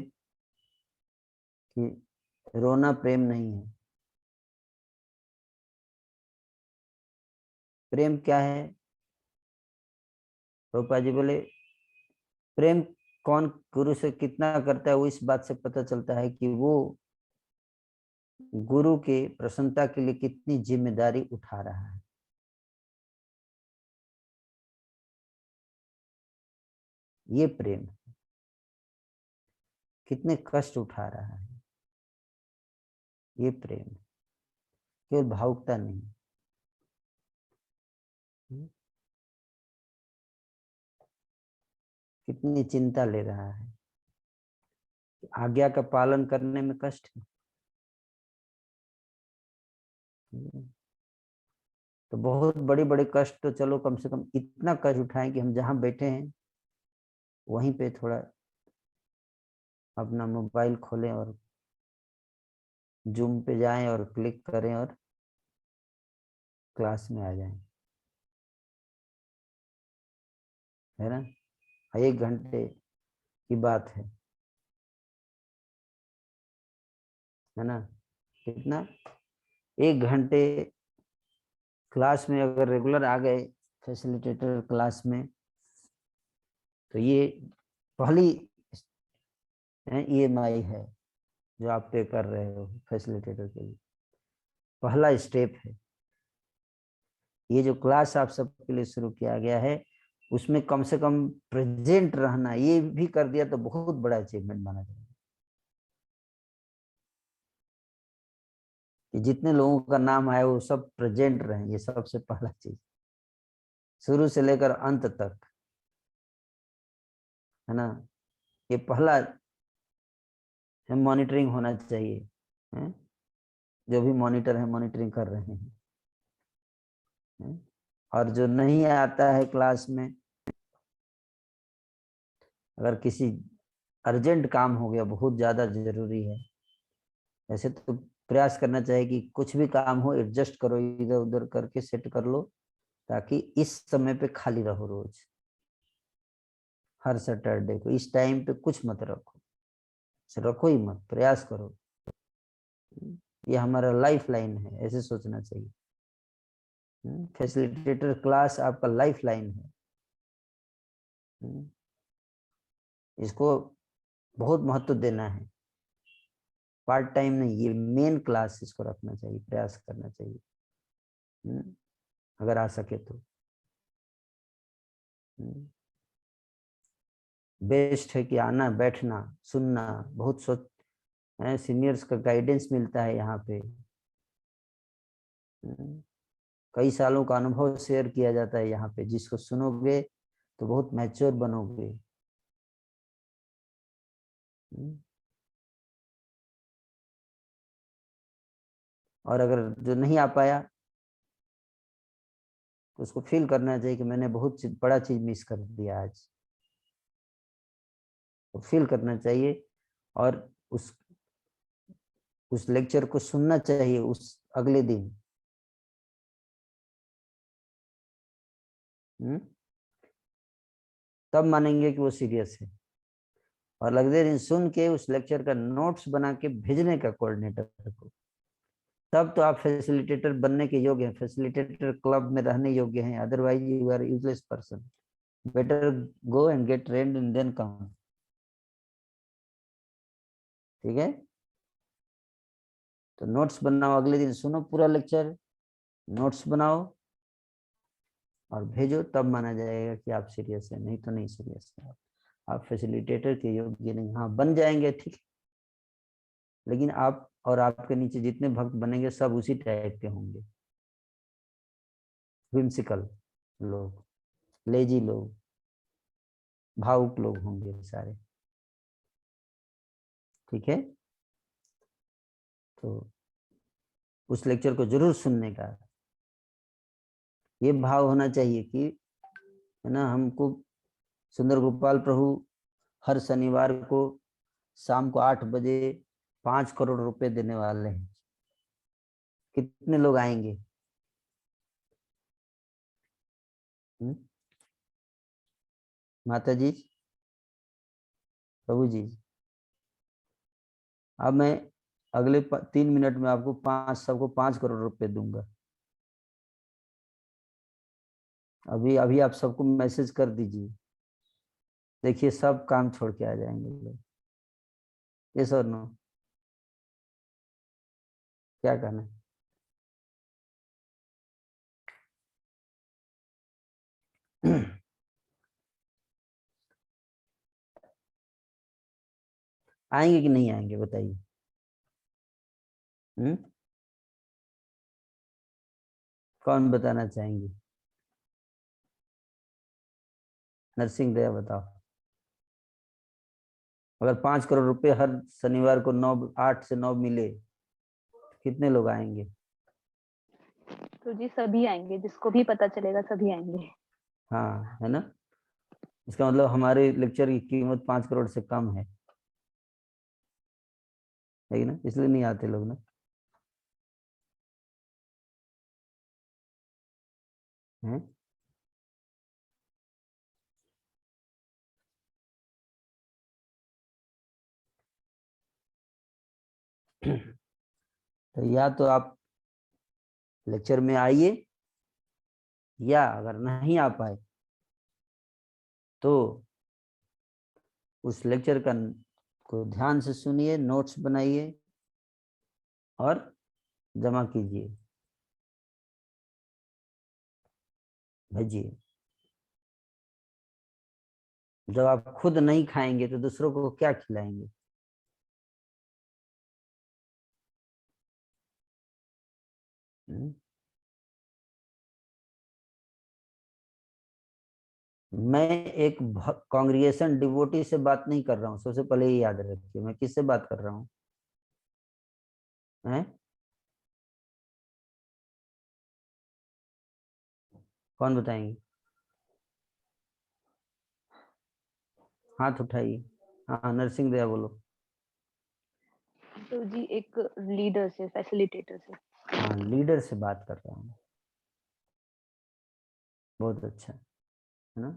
कि रोना प्रेम नहीं है। प्रेम क्या है? प्रभुपाद जी बोले प्रेम कौन गुरु से कितना करता है वो इस बात से पता चलता है कि वो गुरु के प्रसन्नता के लिए कितनी जिम्मेदारी उठा रहा है। ये प्रेम है। कितने कष्ट उठा रहा है, ये प्रेम है, केवल भावुकता नहीं। कितनी चिंता ले रहा है। आज्ञा का पालन करने में कष्ट है। तो बहुत बड़े बड़े कष्ट तो चलो कम से कम इतना कष्ट उठाएं कि हम जहां बैठे हैं वहीं पे थोड़ा अपना मोबाइल खोलें और जूम पे जाएं और क्लिक करें और क्लास में आ जाएं, है ना। 1 घंटे की बात है ना। कितना? 1 घंटे क्लास में अगर रेगुलर आ गए फैसिलिटेटर क्लास में, तो ये पहली EMI है जो आप पे कर रहे हो फैसिलिटेटर के लिए। पहला स्टेप है ये जो क्लास आप सबके लिए शुरू किया गया है, उसमें कम से कम प्रेजेंट रहना, ये भी कर दिया तो बहुत बड़ा अचीवमेंट माना जाएगा। कि जितने लोगों का नाम आया वो सब प्रेजेंट रहे, ये सबसे पहला चीज, शुरू से लेकर अंत तक, है ना। ये पहला मॉनिटरिंग होना चाहिए, है? जो भी मॉनिटर है मॉनिटरिंग कर रहे हैं, है? और जो नहीं आता है क्लास में, अगर किसी अर्जेंट काम हो गया, बहुत ज्यादा जरूरी है, ऐसे तो प्रयास करना चाहिए कि कुछ भी काम हो एडजस्ट करो, इधर उधर करके सेट कर लो, ताकि इस समय पे खाली रहो। रोज हर सैटरडे को इस टाइम पे कुछ मत रखो, रखो ही मत, प्रयास करो। ये हमारा लाइफ लाइन है, ऐसे सोचना चाहिए। फैसिलिटेटर क्लास आपका लाइफ लाइन है। इसको बहुत महत्व देना है, पार्ट टाइम नहीं, ये मेन क्लास इसको रखना चाहिए, प्रयास करना चाहिए, अगर आ सके तो। बेस्ट है कि आना, बैठना, सुनना, बहुत सोच है, सीनियर्स का गाइडेंस मिलता है यहाँ पे। कई सालों का अनुभव शेयर किया जाता है यहाँ पे, जिसको सुनोगे तो बहुत मैच्योर बनोगे। और अगर जो नहीं आ पाया तो उसको फील करना चाहिए कि मैंने बहुत बड़ा चीज मिस कर दिया आज, तो फील करना चाहिए और उस लेक्चर को सुनना चाहिए उस अगले दिन। तब मानेंगे कि वो सीरियस है। और अगले दिन सुन के उस लेक्चर का नोट्स बना के भेजने का कोऑर्डिनेटर को, तब तो आप फैसिलिटेटर बनने के योग्य हैं, फैसिलिटेटर क्लब में रहने योग्य हैं, otherwise you are useless person. Better go and get trained and then come. ठीक है, तो नोट्स बनाओ, अगले दिन सुनो पूरा लेक्चर, नोट्स बनाओ और भेजो, तब माना जाएगा कि आप सीरियस है, नहीं तो नहीं सीरियस है, आप फैसिलिटेटर के योग्य नहीं। हाँ बन जाएंगे ठीक, लेकिन आप और आपके नीचे जितने भक्त बनेंगे सब उसी टाइप के होंगे, विम्सिकल लोग, लेजी लोग, भावुक लोग होंगे सारे। ठीक है, तो उस लेक्चर को जरूर सुनने का ये भाव होना चाहिए कि है ना, हमको सुंदर गोपाल प्रभु हर शनिवार को शाम को 8 बजे 5 करोड़ रुपए देने वाले हैं। कितने लोग आएंगे? माता जी, प्रभु जी, अब मैं अगले 3 मिनट में आपको सबको 5 करोड़ रुपए दूंगा। अभी अभी आप सबको मैसेज कर दीजिए, देखिए सब काम छोड़ के आ जाएंगे लोग। ये सर नो, क्या कहना है? आएंगे कि नहीं आएंगे बताइए? कौन बताना चाहेंगे? नरसिंह दया बताओ। अगर 5 करोड़ रुपए हर शनिवार को 8 से 9 मिले तो कितने लोग आएंगे? तो जी सभी आएंगे, जिसको भी पता चलेगा सभी आएंगे। हाँ है ना, इसका मतलब हमारे लेक्चर की कीमत 5 करोड़ से कम है ना, इसलिए नहीं आते लोग ना। हैं? तो या तो आप लेक्चर में आइए, या अगर नहीं आ पाए तो उस लेक्चर का को ध्यान से सुनिए, नोट्स बनाइए और जमा कीजिए, भेजिए। जब आप खुद नहीं खाएंगे तो दूसरों को क्या खिलाएंगे? मैं एक कांग्रेगेशन डिवोटी से बात नहीं कर रहा हूँ, सबसे पहले ये याद रखिए। मैं किससे बात कर रहा हूँ? कौन बताएंगे? हाथ उठाइए। हाँ नरसिंह दया बोलो। तो जी एक लीडर से, फैसिलिटेटर से। हाँ लीडर से बात कर रहा हूँ, बहुत अच्छा है ना,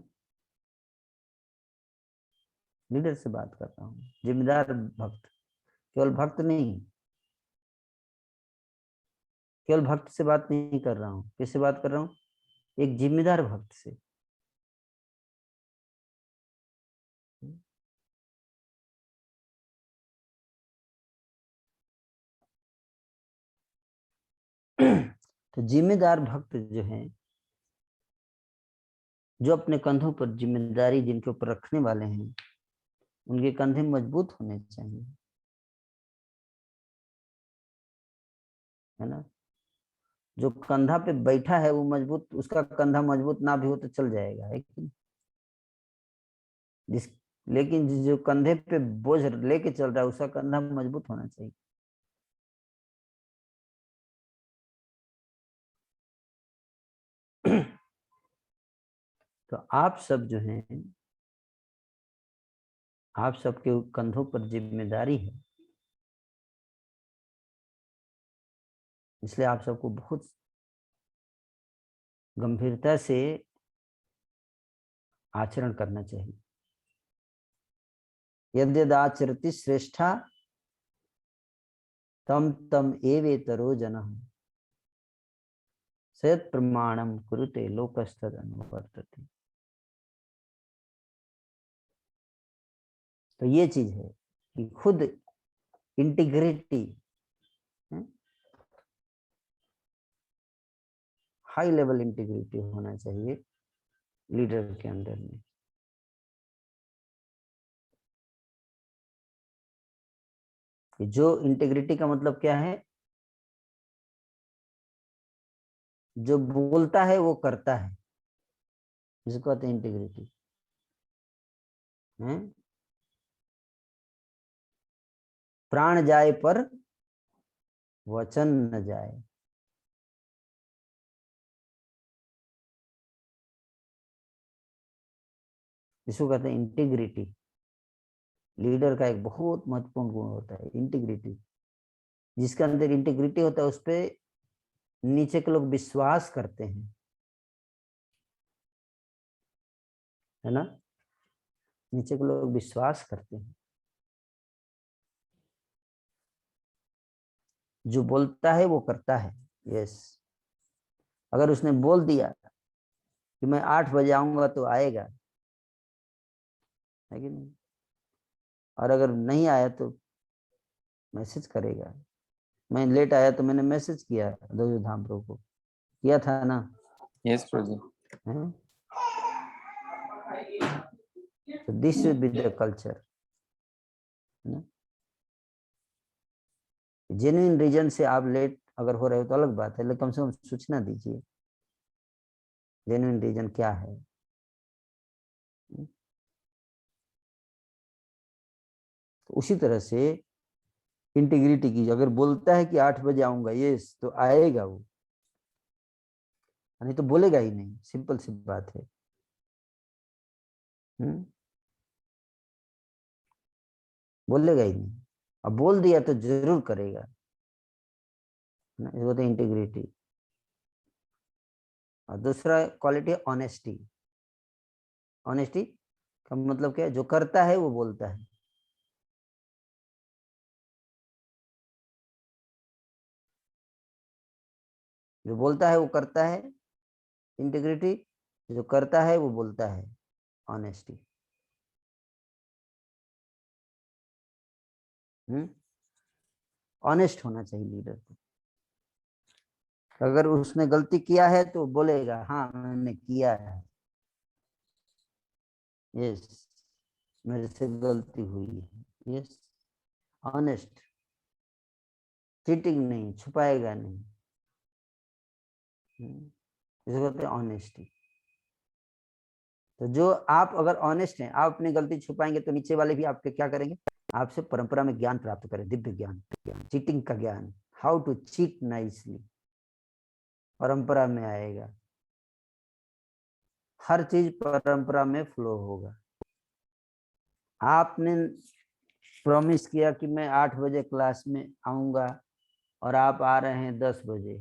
लीडर से बात कर रहा हूँ, जिम्मेदार भक्त, केवल भक्त नहीं, केवल भक्त से बात नहीं कर रहा हूँ। किससे बात कर रहा हूँ? एक जिम्मेदार भक्त से। तो जिम्मेदार भक्त जो हैं, जो अपने कंधों पर जिम्मेदारी जिनके ऊपर रखने वाले हैं, उनके कंधे मजबूत होने चाहिए, है ना। जो कंधा पे बैठा है वो मजबूत, उसका कंधा मजबूत ना भी हो तो चल जाएगा, है कि नहीं? लेकिन जो कंधे पे बोझ लेके चल रहा है उसका कंधा मजबूत होना चाहिए। तो आप सब जो हैं, आप सबके कंधों पर जिम्मेदारी है, इसलिए आप सबको बहुत गंभीरता से आचरण करना चाहिए। यद्यदाचरति श्रेष्ठा तम तम एवेतरो जनः सयत् प्रमाणम कुरुते लोकस्तद अनुवर्तते। तो ये चीज है कि खुद इंटीग्रिटी, हाई लेवल इंटीग्रिटी होना चाहिए लीडर के अंदर में। जो इंटीग्रिटी का मतलब क्या है? जो बोलता है वो करता है, जिसको कहते हैं इंटीग्रिटी। प्राण जाए पर वचन न जाए। इसको कहते हैं इंटीग्रिटी। लीडर का एक बहुत महत्वपूर्ण गुण होता है इंटीग्रिटी। जिसके अंदर इंटीग्रिटी होता है उस पर नीचे के लोग विश्वास करते हैं, है ना? नीचे के लोग विश्वास करते हैं। जो बोलता है वो करता है। यस, अगर उसने बोल दिया कि मैं 8 बजे आऊंगा तो आएगा, है कि नहीं? और अगर नहीं आया तो मैसेज करेगा। मैं लेट आया तो मैंने मैसेज किया दो धाम प्रभु को, किया था ना? यस प्रभु। तो this should be the culture. Genuine reason से आप लेट अगर हो रहे हो तो अलग बात है, लेकिन कम से कम सूचना दीजिए जेन्युइन रीजन क्या है। तो उसी तरह से इंटीग्रिटी की, अगर बोलता है कि 8 बजे आऊंगा, यस, तो आएगा वो, नहीं तो बोलेगा ही नहीं। सिंपल सी बात है। बोलेगा ही नहीं। अब बोल दिया तो जरूर करेगा, इसको तो इंटीग्रिटी। और दूसरा क्वालिटी है ऑनेस्टी। ऑनेस्टी का मतलब क्या है? जो करता है वो बोलता है। जो बोलता है वो करता है, इंटीग्रिटी। जो करता है वो बोलता है, ऑनेस्टी। ऑनेस्ट होना चाहिए लीडर को। अगर उसने गलती किया है तो बोलेगा हाँ मैंने किया है, यस मेरे से गलती हुई है। यस, ऑनेस्ट, चीटिंग नहीं, छुपाएगा नहीं। इसको कहते हैं ऑनेस्टी। तो जो आप अगर ऑनेस्ट हैं, आप अपनी गलती छुपाएंगे तो नीचे वाले भी आपके क्या करेंगे? आपसे परंपरा में ज्ञान प्राप्त करें, दिव्य ज्ञान, चीटिंग का ज्ञान, हाउ टू चीट नाइसली, परंपरा में आएगा। हर चीज परंपरा में फ्लो होगा। आपने प्रॉमिस किया कि मैं 8 बजे क्लास में आऊंगा और आप आ रहे हैं 10 बजे,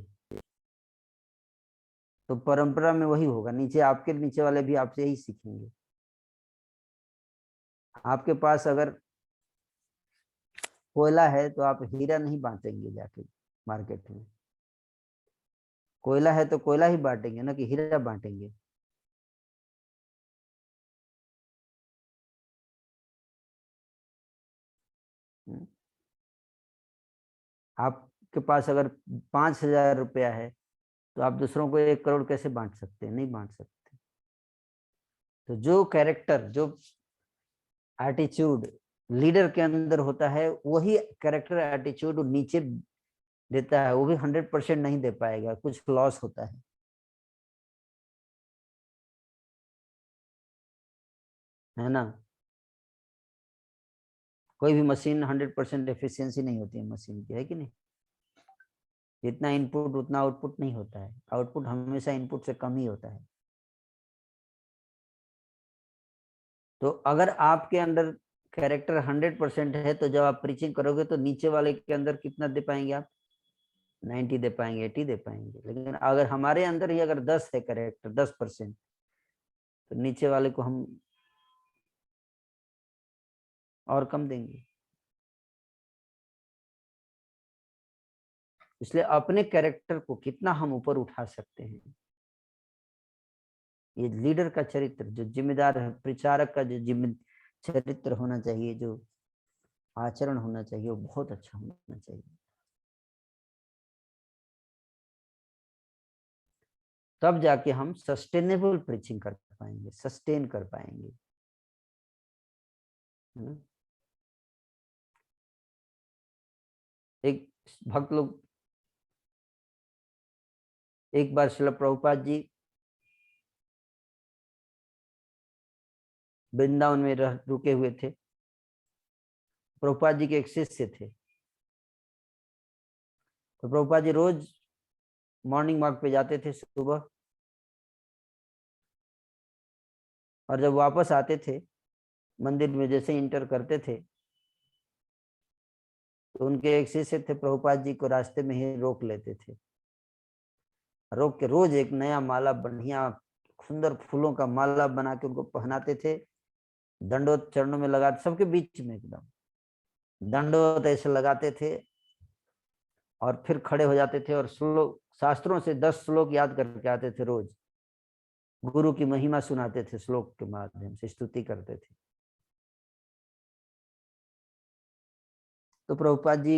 तो परंपरा में वही होगा। नीचे आपके नीचे वाले भी आपसे यही सीखेंगे। आपके पास अगर कोयला है तो आप हीरा नहीं बांटेंगे जाके मार्केट में। कोयला है तो कोयला ही बांटेंगे ना कि हीरा बांटेंगे। आपके पास अगर 5,000 रुपया है तो आप दूसरों को 1 करोड़ कैसे बांट सकते हैं? नहीं बांट सकते। तो जो कैरेक्टर, जो एटीट्यूड लीडर के अंदर होता है, वही कैरेक्टर एटीट्यूड नीचे देता है। वो भी 100% नहीं दे पाएगा, कुछ लॉस होता है ना? कोई भी मशीन 100% एफिशिएंसी नहीं होती है मशीन की, है कि नहीं? जितना इनपुट उतना आउटपुट नहीं होता है। आउटपुट हमेशा इनपुट से कम ही होता है। तो अगर आपके अंदर कैरेक्टर 100% है तो जब आप प्रीचिंग करोगे तो नीचे वाले के अंदर कितना दे पाएंगे आप? 90 दे पाएंगे, 80 दे पाएंगे। लेकिन अगर हमारे अंदर ही अगर 10 है कैरेक्टर, 10%, तो नीचे वाले को हम और कम देंगे। इसलिए अपने कैरेक्टर को कितना हम ऊपर उठा सकते हैं, ये लीडर का चरित्र, जो जिम्मेदार है, प्रचारक का जो चरित्र होना चाहिए, जो आचरण होना चाहिए, वो बहुत अच्छा होना चाहिए। तब जाके हम सस्टेनेबल प्रीचिंग कर पाएंगे, सस्टेन कर पाएंगे। एक भक्त लोग एक बार श्रील प्रभुपाद जी वृंदावन में रुके हुए थे। प्रभुपाद जी के एक शिष्य थे, तो प्रभुपाद जी रोज मॉर्निंग वॉक पे जाते थे सुबह, और जब वापस आते थे मंदिर में, जैसे इंटर करते थे, तो उनके एक शिष्य थे, प्रभुपाद जी को रास्ते में ही रोक लेते थे। रोक के रोज एक नया माला, बढ़िया सुंदर फूलों का माला बना के उनको पहनाते थे, दंडोत चरणों में लगाते, सबके बीच में एकदम दंडोत ऐसे लगाते थे, और फिर खड़े हो जाते थे और श्लोक, शास्त्रों से 10 श्लोक याद करके आते थे। रोज गुरु की महिमा सुनाते थे, श्लोक के माध्यम से स्तुति करते थे। तो प्रभुपाद जी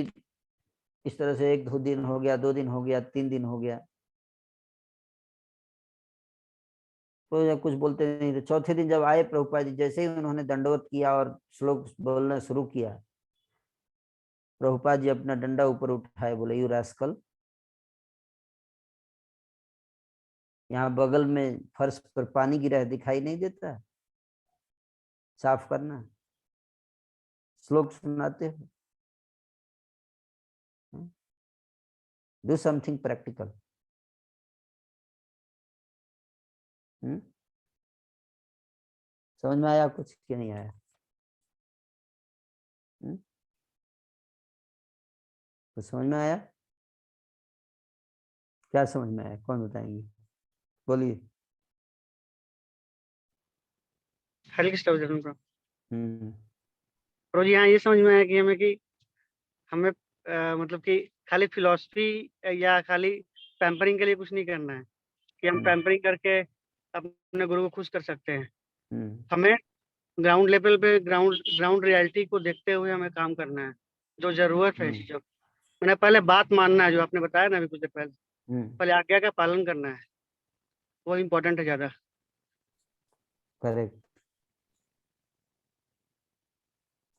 इस तरह से 1-2 दिन हो गया, 2 दिन हो गया, 3 दिन हो गया, तो जब कुछ बोलते नहीं थे। चौथे दिन जब आए प्रभुपाद जी, जैसे ही उन्होंने दंडवत किया और श्लोक बोलना शुरू किया, प्रभुपाद जी अपना डंडा ऊपर उठाए, बोले, यू रास्कल, यहाँ बगल में फर्श पर पानी गिरा है, दिखाई नहीं देता? साफ करना, श्लोक सुनाते हो, डू समथिंग प्रैक्टिकल। समझ में आया कुछ कि नहीं आया? तो समझ में आया? क्या समझ में आया, कौन बताएंगे? बोलिए। हरे कृष्ण प्रभु। हम्म। जी हाँ, ये समझ में आया कि हमें मतलब कि खाली फिलॉसफी या खाली पैम्परिंग के लिए कुछ नहीं करना है कि हम पैम्परिंग करके अपने गुरु को खुश कर सकते हैं। हमें ग्राउंड लेवल पे ग्राउंड रियलिटी को देखते हुए हमें काम करना है, जो जरूरत है चीजों। मैंने पहले बात मानना है, जो आपने बताया ना अभी कुछ देर पहले आज्ञा का पालन करना है, वो इम्पोर्टेंट है ज्यादा। करेक्ट।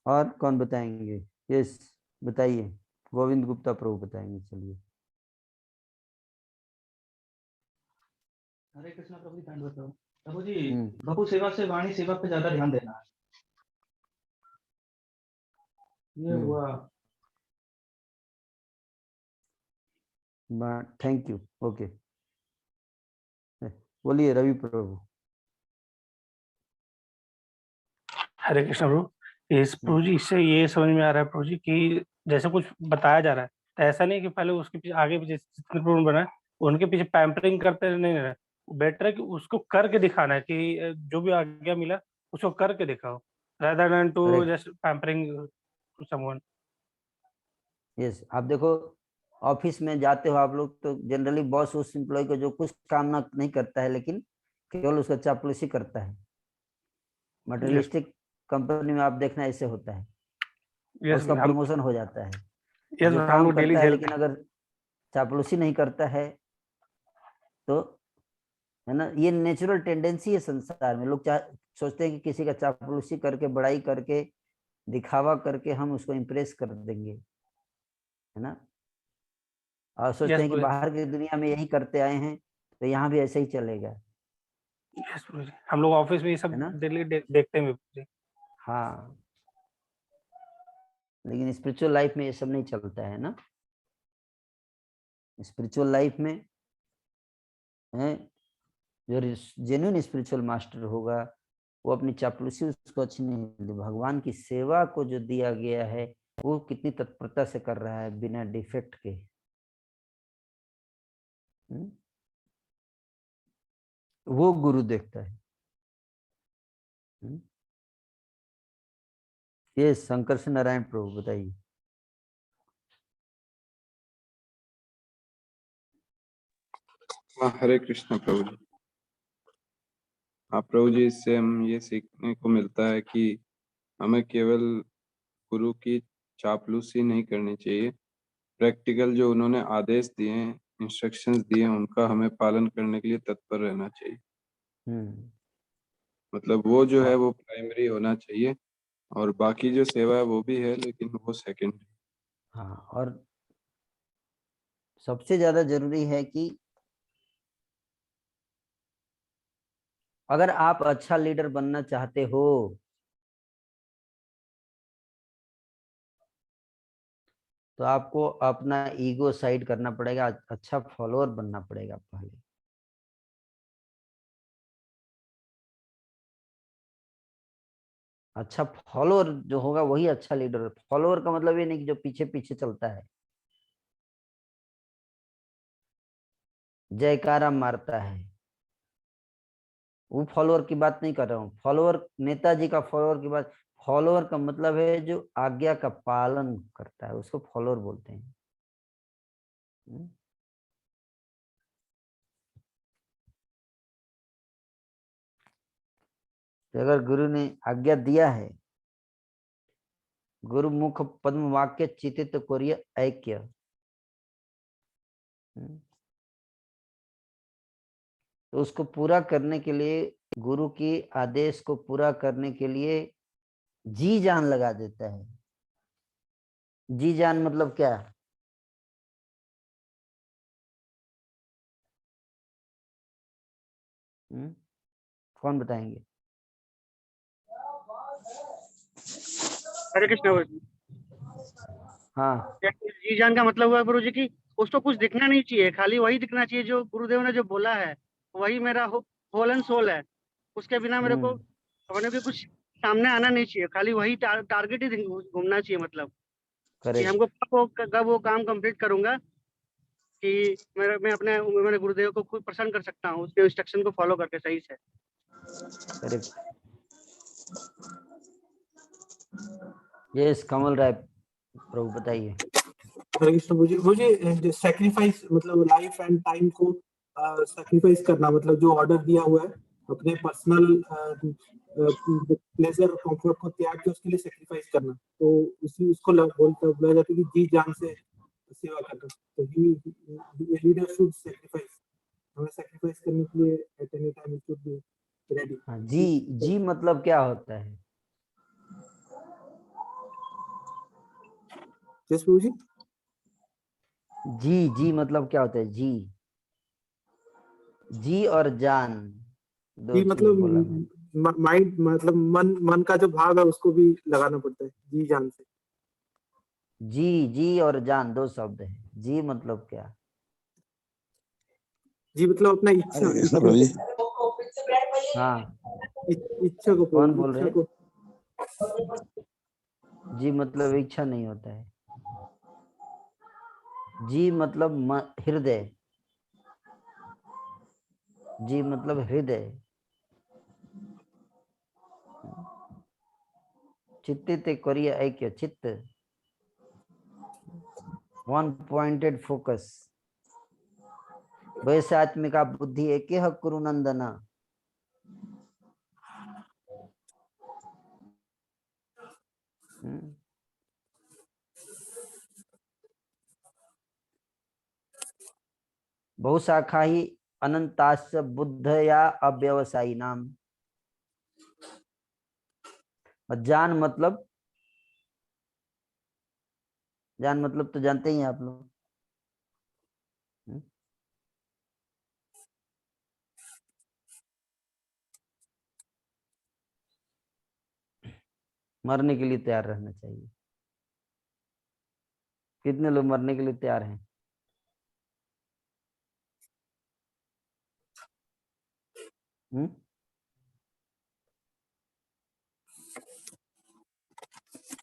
और कौन बताएंगे? यस, बताइए। गोविंद गुप्ता प्रभु बताएंगे। चलिए। हरे कृष्णा प्रभु जी, धन्यवाद प्रभु। प्रभु जी, प्रभु सेवा से वाणी सेवा पे ज्यादा ध्यान देना है, ये हुआ। Thank you. ओके, बोलिए रवि प्रभु। हरे कृष्ण प्रभु। इस प्रभु जी, इससे ये समझ में आ रहा है प्रभु जी कि जैसे कुछ बताया जा रहा है, तो ऐसा नहीं कि पहले उसके पीछे आगे पीछे जितने प्रभु बना है उनके पीछे पैम्परिंग करते नहीं रहे। बेटर है कि उसको करके दिखाना है कि जो भी आज्ञा मिला उसको करके दिखाओ, rather than to just pampering someone। Yes, आप देखो ऑफिस में जाते हो आप लोग, तो जनरली बॉस उस एम्प्लॉय को जो कुछ काम ना नहीं करता है, लेकिन केवल उसका चापलूसी करता है। मटेरियलिस्टिक कंपनी में आप देखना ऐसे होता है, उसका प्रमोशन हो जाता है। जो काम करता है लेकिन अगर चापलूसी नहीं करता है तो, है ना, ये नेचुरल टेंडेंसी है संसार में। लोग सोचते हैं कि किसी का चापलूसी करके, बड़ाई करके, दिखावा करके हम उसको इम्प्रेस कर देंगे, है ना, और सोचते हैं कि बाहर की दुनिया में यही करते आए हैं तो यहाँ भी ऐसे ही चलेगा। हम लोग ऑफिस में ये सब डेली देखते हैं। हाँ, लेकिन स्पिरिचुअल लाइफ में ये सब नहीं चलता है ना। स्पिरिचुअल लाइफ में है, जो जेन्युइन स्पिरिचुअल मास्टर होगा वो अपनी चापलूसी उसको अच्छी नहीं लगती। भगवान की सेवा को जो दिया गया है वो कितनी तत्परता से कर रहा है बिना डिफेक्ट के। वो गुरु देखता है। ये शंकर से नारायण प्रभु बताइए। हरे कृष्ण प्रभु जी। हाँ प्रभु जी, इससे हम ये सीखने को मिलता है कि हमें केवल गुरु की चापलूसी नहीं करनी चाहिए, प्रैक्टिकल जो उन्होंने आदेश दिए हैं, इंस्ट्रक्शंस दिए हैं, उनका हमें पालन करने के लिए तत्पर रहना चाहिए। मतलब वो जो है वो प्राइमरी होना चाहिए और बाकी जो सेवा है वो भी है, लेकिन वो सेकंड। हाँ, और सबसे ज्यादा जरूरी है कि अगर आप अच्छा लीडर बनना चाहते हो तो आपको अपना ईगो साइड करना पड़ेगा, अच्छा फॉलोअर बनना पड़ेगा पहले। अच्छा फॉलोअर जो होगा वही अच्छा लीडर। फॉलोअर का मतलब ये नहीं कि जो पीछे पीछे चलता है, जयकारा मारता है, वो फॉलोअर की बात नहीं कर रहा हूँ। फॉलोअर नेताजी का फॉलोअर की बात। फॉलोअर का मतलब है जो आज्ञा का पालन करता है, उसको फॉलोअर बोलते हैं। तो अगर गुरु ने आज्ञा दिया है, गुरु मुख पद्म वाक्य चितित कोरिय ऐक्य, तो उसको पूरा करने के लिए, गुरु की आदेश को पूरा करने के लिए जी जान लगा देता है। जी जान मतलब क्या? कौन बताएंगे? हरे कृष्ण गुरु जी। हाँ, जी जान का मतलब हुआ गुरु जी की उसको कुछ दिखना नहीं चाहिए, खाली वही दिखना चाहिए जो गुरुदेव ने जो बोला है, वही मेरा होल एंड सोल है। उसके बिना मेरे को अपने को कुछ सामने आना नहीं चाहिए, खाली वही टारगेट ही घूमना चाहिए। मतलब कि हमको कब वो काम कंप्लीट करूंगा कि मैं अपने मेरे गुरुदेव को खुद प्रसन्न कर सकता हूँ उसके इंस्ट्रक्शन को फॉलो करके सही से। करेक्ट। यस कमल राय प्रभु बताइए। हरे कृष्ण। मुझे सेक्रीफाइस मतलब लाइफ एंड टाइम को सेक्रीफाइस करना, मतलब जो ऑर्डर दिया हुआ है अपने पर्सनल प्लेजर कंफर्ट को त्याग के उसके लिए सेक्रीफाइस करना, तो उसको बोला जाता है कि जी जान से सेवा करना। तो लीडर शुड सेक्रीफाइस, हमें सेक्रीफाइस करने के लिए at any time we should be ready. हाँ, जी मतलब क्या होता है? जस प्रभु जी। जी मतलब क्या होता है? जी और जान दो जी चीज बोला मैं। मतलब माइंड, मतलब मन का जो भाग है उसको भी लगाना पड़ता है जी जान से। जी और जान दो शब्द है। जी मतलब क्या? जी मतलब अपना इच्छा हाँ, इच्छा को कौन बोल रहे? को जी मतलब इच्छा नहीं होता है। जी मतलब हृदय। जी मतलब हृदय। चित्ते करिए ऐक्य, चित्त वन पॉइंटेड फोकस। वैसे आत्मिका बुद्धि एक कुरु नंदना। बहुशाखा ही अनंताश्च बुद्ध या अव्यवसायी नाम। जान मतलब तो जानते ही हैं आप लोग। मरने के लिए तैयार रहना चाहिए। कितने लोग मरने के लिए तैयार हैं?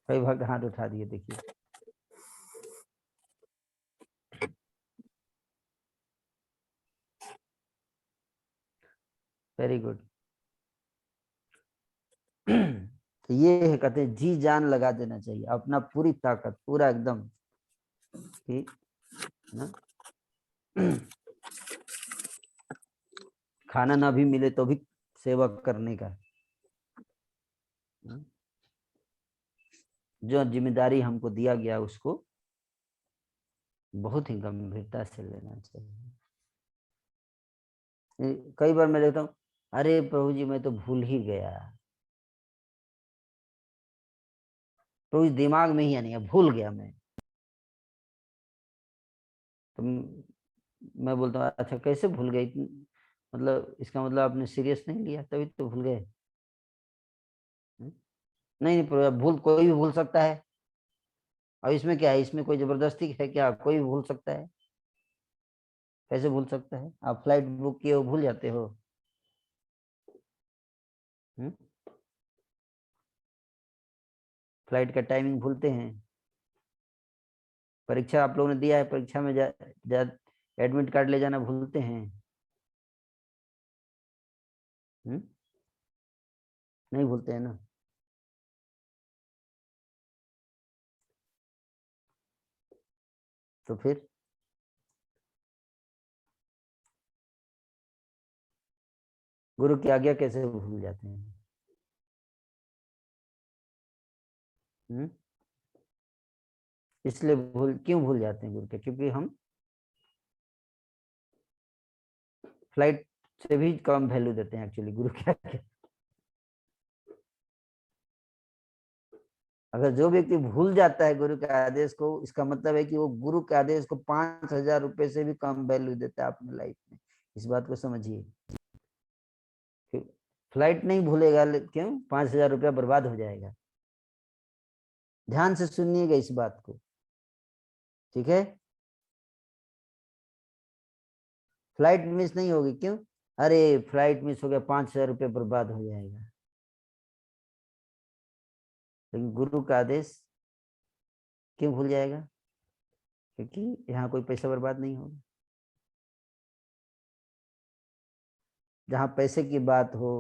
कई भक्त हाथ उठा दिए, देखिए। Very good. तो ये है, कहते हैं जी जान लगा देना चाहिए, अपना पूरी ताकत, पूरा एकदम, ठीक ना। खाना ना भी मिले तो भी सेवा करने का, जो जिम्मेदारी हमको दिया गया उसको बहुत ही गंभीरता से लेना चाहिए। कई बार मैं देखता हूँ, अरे प्रभु जी मैं तो भूल ही गया, प्रभु जी दिमाग में ही नहीं है, भूल गया मैं। तो मैं बोलता हूँ अच्छा कैसे भूल गए, मतलब इसका मतलब आपने सीरियस नहीं लिया तभी तो भूल गए। नहीं भूल कोई भी भूल सकता है, और इसमें क्या है, इसमें कोई जबरदस्ती है क्या, कोई भी भूल सकता है, कैसे भूल सकता है। आप फ्लाइट बुक किए हो भूल जाते हो। फ्लाइट का टाइमिंग भूलते हैं। परीक्षा आप लोगों ने दिया है, परीक्षा में एडमिट कार्ड ले जाना भूलते हैं। नहीं भूलते हैं ना। तो फिर गुरु की आज्ञा कैसे भूल जाते हैं। इसलिए क्यों भूल जाते हैं गुरु के, क्योंकि हम फ्लाइट से भी कम वैल्यू देते हैं एक्चुअली गुरु के आज्ञा। अगर जो व्यक्ति भूल जाता है गुरु के आदेश को, इसका मतलब है कि वो गुरु के आदेश को 5,000 रुपए से भी कम वैल्यू देता है अपनी लाइफ में। इस बात को समझिए। फ्लाइट नहीं भूलेगा, क्यों, 5,000 रुपया बर्बाद हो जाएगा। ध्यान से सुनिएगा इस बात को, ठीक है। फ्लाइट मिस नहीं होगी, क्यों, अरे फ्लाइट मिस हो गया 5,000 रुपया बर्बाद हो जाएगा। लेकिन गुरु का आदेश क्यों भूल जाएगा, क्योंकि यहाँ कोई पैसा बर्बाद नहीं होगा। जहाँ पैसे की बात हो,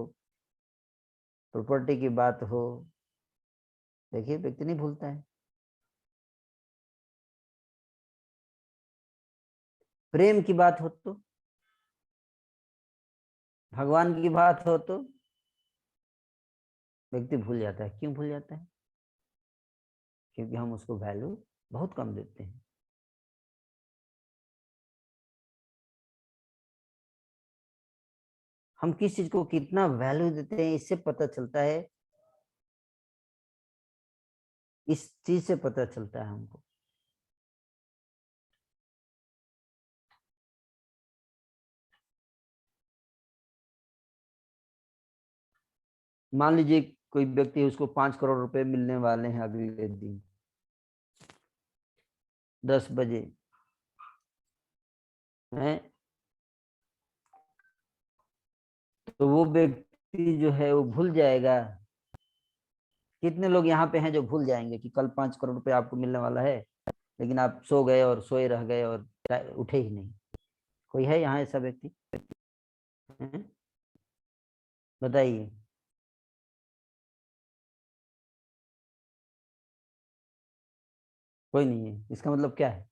प्रॉपर्टी की बात हो, देखिए व्यक्ति नहीं भूलता है। प्रेम की बात हो तो, भगवान की बात हो तो व्यक्ति भूल जाता है। क्यों भूल जाता है, क्योंकि हम उसको वैल्यू बहुत कम देते हैं। हम किस चीज को कितना वैल्यू देते हैं, इससे पता चलता है, इस चीज से पता चलता है हमको। मान लीजिए कोई व्यक्ति है, उसको 5 करोड़ रुपए मिलने वाले हैं अगले दिन 10 बजे है, तो वो व्यक्ति जो है वो भूल जाएगा। कितने लोग यहाँ पे हैं जो भूल जाएंगे कि कल 5 करोड़ रुपए आपको मिलने वाला है, लेकिन आप सो गए और सोए रह गए और उठे ही नहीं। कोई है यहाँ ऐसा व्यक्ति, बताइए। कोई नहीं है। इसका मतलब क्या है,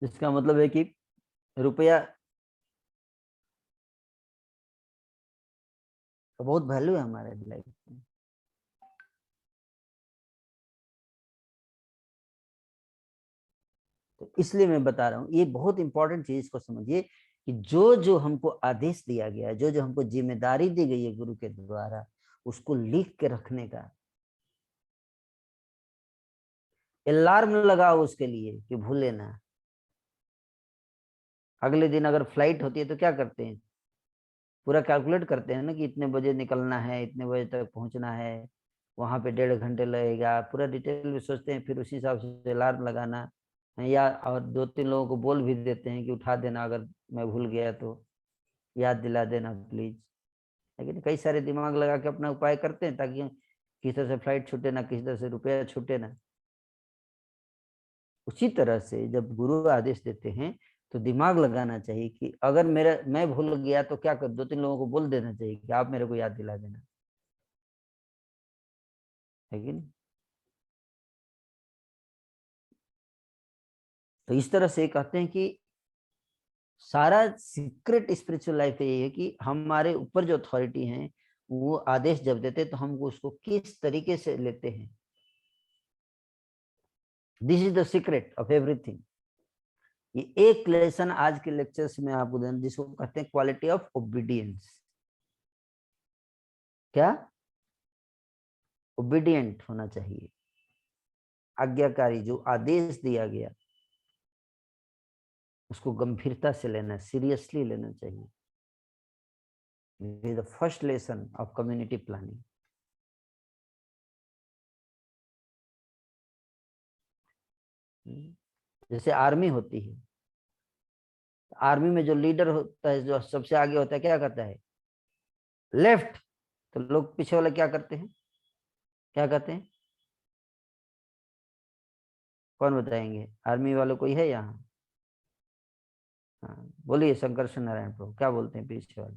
इसका मतलब है कि रुपया का बहुत वैल्यू है हमारे लाइफ में। तो इसलिए मैं बता रहा हूँ, ये बहुत इंपॉर्टेंट चीज को समझिए कि जो जो हमको आदेश दिया गया है, जो जो हमको जिम्मेदारी दी गई है गुरु के द्वारा, उसको लिख के रखने का। अलार्म लगाओ उसके लिए कि भूले ना। अगले दिन अगर फ्लाइट होती है तो क्या करते हैं, पूरा कैलकुलेट करते हैं ना कि इतने बजे निकलना है, इतने बजे तक पहुंचना है, वहां पे 1.5 घंटे लगेगा, पूरा डिटेल में सोचते हैं। फिर उसी हिसाब से अलार्म लगाना है, या और 2-3 लोगों को बोल भी देते हैं कि उठा देना, अगर मैं भूल गया तो याद दिला देना प्लीज। लेकिन कई सारे दिमाग लगा के अपना उपाय करते हैं ताकि किसी तरह से फ्लाइट छूटे ना, किसी तरह से रुपया छूटे ना। उसी तरह से जब गुरु आदेश देते हैं तो दिमाग लगाना चाहिए कि अगर मैं भूल गया तो क्या कर, 2-3 लोगों को बोल देना चाहिए कि आप मेरे को याद दिला देना, है कि नहीं? तो इस तरह से कहते हैं कि सारा सीक्रेट स्पिरिचुअल लाइफ यही है कि हमारे ऊपर जो अथॉरिटी है वो आदेश जब देते हैं तो हम उसको किस तरीके से लेते हैं। This is the secret of everything. ये एक लेसन आज के लेक्चर्स में आपको देना, जिसको कहते हैं क्वालिटी ऑफ ओबीडियंस। क्या? ओबीडियंट होना चाहिए, आज्ञाकारी। जो आदेश दिया गया उसको गंभीरता से लेना, सीरियसली लेना चाहिए। The first lesson of community planning. जैसे आर्मी होती है, आर्मी में जो लीडर होता है, जो सबसे आगे होता है, क्या करता है? लेफ्ट। तो लोग पीछे वाले क्या करते हैं? क्या कहते हैं? कौन बताएंगे? आर्मी वालों कोई है यहाँ? हाँ बोलिए, शंकर नारायण प्रभु, क्या बोलते हैं पीछे वाले?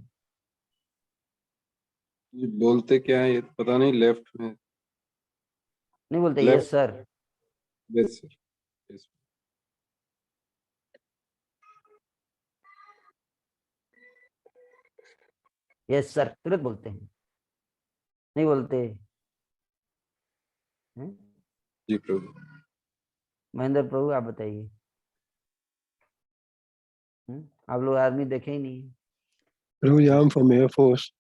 ये बोलते क्या है ये तो पता नहीं। लेफ्ट में नहीं बोलते Left. Yes sir? Yes sir. Yes yes sir तुरंत बोलते हैं, नहीं बोलते हैं? जी प्रभु। महेंद्र प्रभु आप बताइए। आप लोग आर्मी देखे ही नहीं। प्रभु जी, आई एम फ्रॉम एयरफोर्स।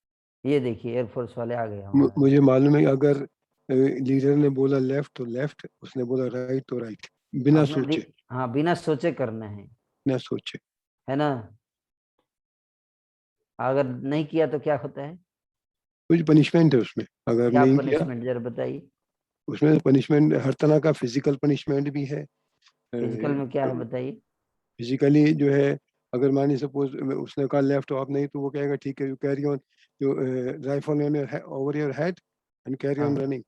ये देखिए एयरफोर्स वाले आ गए हमारे। मुझे मालूम है कि अगर लीडर ने बोला लेफ्ट तो लेफ्ट, उसने बोला राइट तो राइट, बिना सोचे। हाँ बिना सोचे करना है, बिना सोचे, है ना? अगर नहीं किया तो क्या होता है? कुछ पनिशमेंट है उसमें। अगर क्या नहीं किया पनिशमेंट जरा बताइए। उसमें पनिशमेंट हर तरह का, फिजिकल पनिशमेंट भी है। फिजिकल में क्या है बताइए? फिजिकली जो है, अगर मानिए सपोज उसने कहा लेफ्ट तो आप नहीं, तो वो कहेगा ठीक है, यू कैरी ऑन, जो rifle on over your head and carry on running.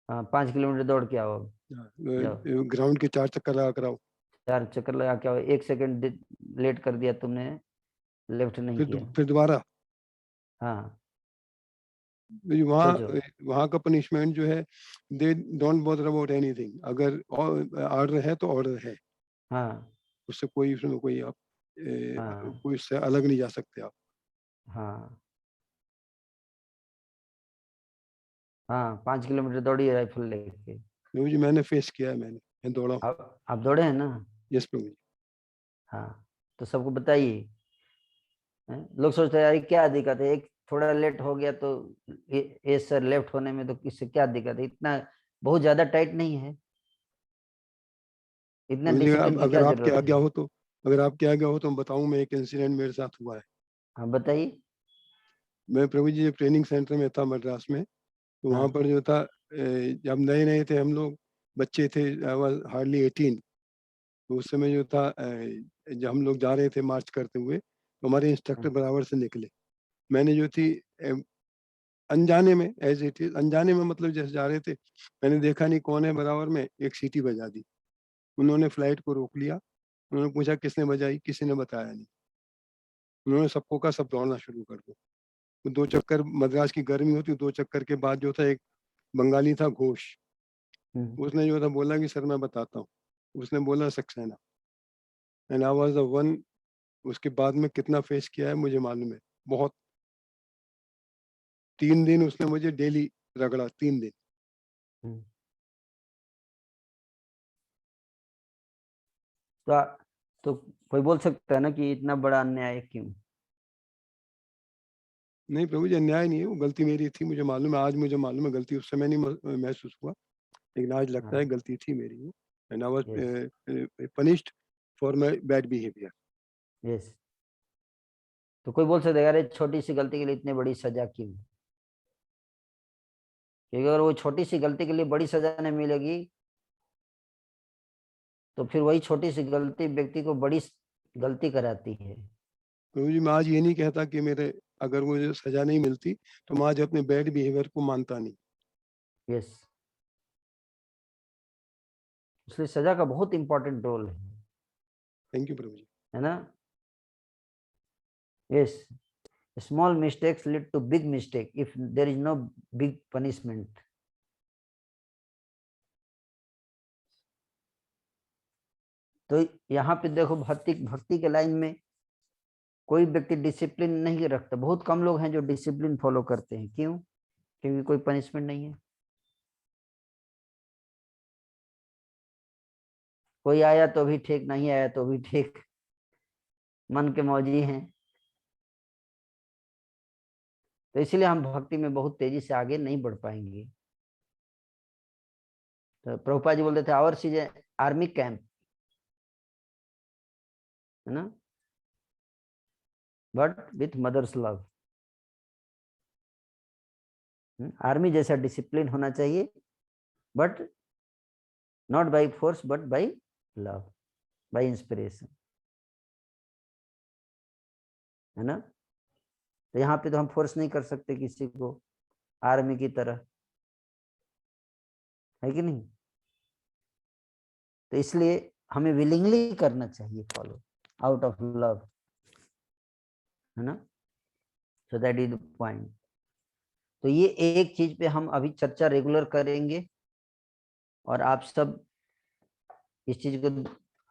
हाँ 5 किलोमीटर दौड़ के आओ, ग्राउंड के 4 चक्कर लगा कर आओ। 4 चक्कर लगा के आओ। 1 सेकंड लेट कर दिया तुमने, लेफ्ट नहीं किया। फिर दोबारा। हाँ वहाँ का पनिशमेंट जो है, they don't bother about anything. अगर ऑर्डर है तो ऑर्डर है। हाँ उससे कोई, उसमें कोई आप कोई उससे अलग नहीं जा सकते आप। हाँ हाँ 5 किलोमीटर दौड़िए राइफल लेके। प्रभु जी मैंने फेस किया है, मैं दौड़ा हूँ। आप दौड़े हैं ना? यस प्रभु जी। हाँ तो सबको बताइए। लोग सोचते हैं यार क्या दिक्कत है, एक थोड़ा लेट हो गया तो ये सर लेफ्ट होने में तो किससे क्या दिक्कत है? इतना बहुत ज्यादा टाइट नहीं है, इतना डिसिप्लिन की अगर क्या आपके जरूरत आज्ञा है? हो तो, अगर आपके आज्ञा हो तो मैं बताऊं, मैं एक इंसिडेंट मेरे साथ हुआ है। हाँ बताइए। मैं प्रभु जी जब ट्रेनिंग सेंटर में था मद्रास में, तो वहाँ पर जो था, जब नए नए थे हम लोग, बच्चे थे, आई वाज हार्डली 18। तो उस समय जो था, जब हम लोग जा रहे थे मार्च करते हुए, तो हमारे इंस्ट्रक्टर बराबर से निकले। मैंने जो थी अनजाने में, एज इट इज अनजाने में, मतलब जैसे जा रहे थे, मैंने देखा नहीं कौन है बराबर में, एक सीटी बजा दी। उन्होंने फ्लाइट को रोक लिया। उन्होंने पूछा किसने बजाई, किसी ने बताया नहीं। उन्होंने सबको कहा सब दौड़ना शुरू कर दो। तो 2 चक्कर, मद्रास की गर्मी होती, 2 चक्कर के बाद जो था, एक बंगाली था घोष, उसने जो था बोला कि सर मैं बताता हूँ। उसने बोला Saxena, and I was the one. उसके बाद में कितना फेस किया है मुझे मालूम है, बहुत। 3 दिन उसने मुझे डेली रगड़ा, 3 दिन। तो कोई बोल सकता है ना कि इतना बड़ा अन्याय क्यों? नहीं प्रभु जी, अन्याय नहीं है, वो गलती मेरी थी, मुझे मालूम है। आज मुझे मालूम है गलती उस समय नहीं महसूस हुआ, लेकिन आज लगता है गलती थी मेरी वो। And I was punished for my bad behaviour. Yes. तो कोई बोल सकता है यार छोटी सी गलती के लिए इतनी बड़ी सजा क्यों? क्योंकि अगर वो छोटी सी गलती के लिए बड़ी सजा नहीं मिलेगी तो फिर वही छोटी सी गलती व्यक्ति को बड़ी गलती कराती है। प्रभु जी मैं आज ये नहीं कहता कि मेरे अगर मुझे सजा नहीं मिलती तो मैं आज अपने बैड बिहेवियर को मानता नहीं। यस, इसलिए सजा का बहुत इंपॉर्टेंट रोल है। Thank you Prabhu ji. है ना? Yes, small mistakes lead to big mistake if there is no big punishment. तो यहाँ पे देखो, भक्ति के लाइन में कोई व्यक्ति डिसिप्लिन नहीं रखता। बहुत कम लोग हैं जो डिसिप्लिन फॉलो करते हैं। क्यों? क्योंकि कोई पनिशमेंट नहीं है। कोई आया तो भी ठीक, नहीं आया तो भी ठीक, मन के मौजी हैं। तो इसलिए हम भक्ति में बहुत तेजी से आगे नहीं बढ़ पाएंगे। तो प्रभुपाद जी बोलते थे, आवर इज आर्मी कैंप, है ना, but with mother's love. Army जैसा डिसिप्लिन होना चाहिए, but not by force but by love, by inspiration, है ना। तो यहाँ पे तो हम फोर्स नहीं कर सकते किसी को आर्मी की तरह, है कि नहीं। तो इसलिए हमें विलिंगली करना चाहिए फॉलो, आउट ऑफ लव, है ना। So that is the point. तो ये एक चीज पे हम अभी चर्चा रेगुलर करेंगे, और आप सब इस चीज को,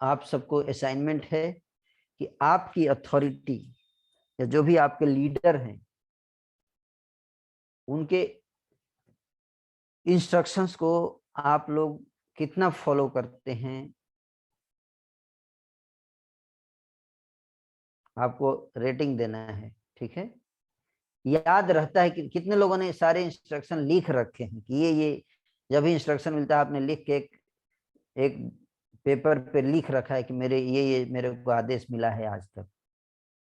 आप सबको असाइनमेंट है कि आपकी अथॉरिटी या जो भी आपके लीडर हैं उनके इंस्ट्रक्शंस को आप लोग कितना फॉलो करते हैं। आपको रेटिंग देना है, ठीक है। याद रहता है कि कितने लोगों ने सारे इंस्ट्रक्शन लिख रखे हैं कि ये जब भी इंस्ट्रक्शन मिलता है आपने लिख के एक पेपर पे लिख रखा है कि ये मेरे को आदेश मिला है आज तक।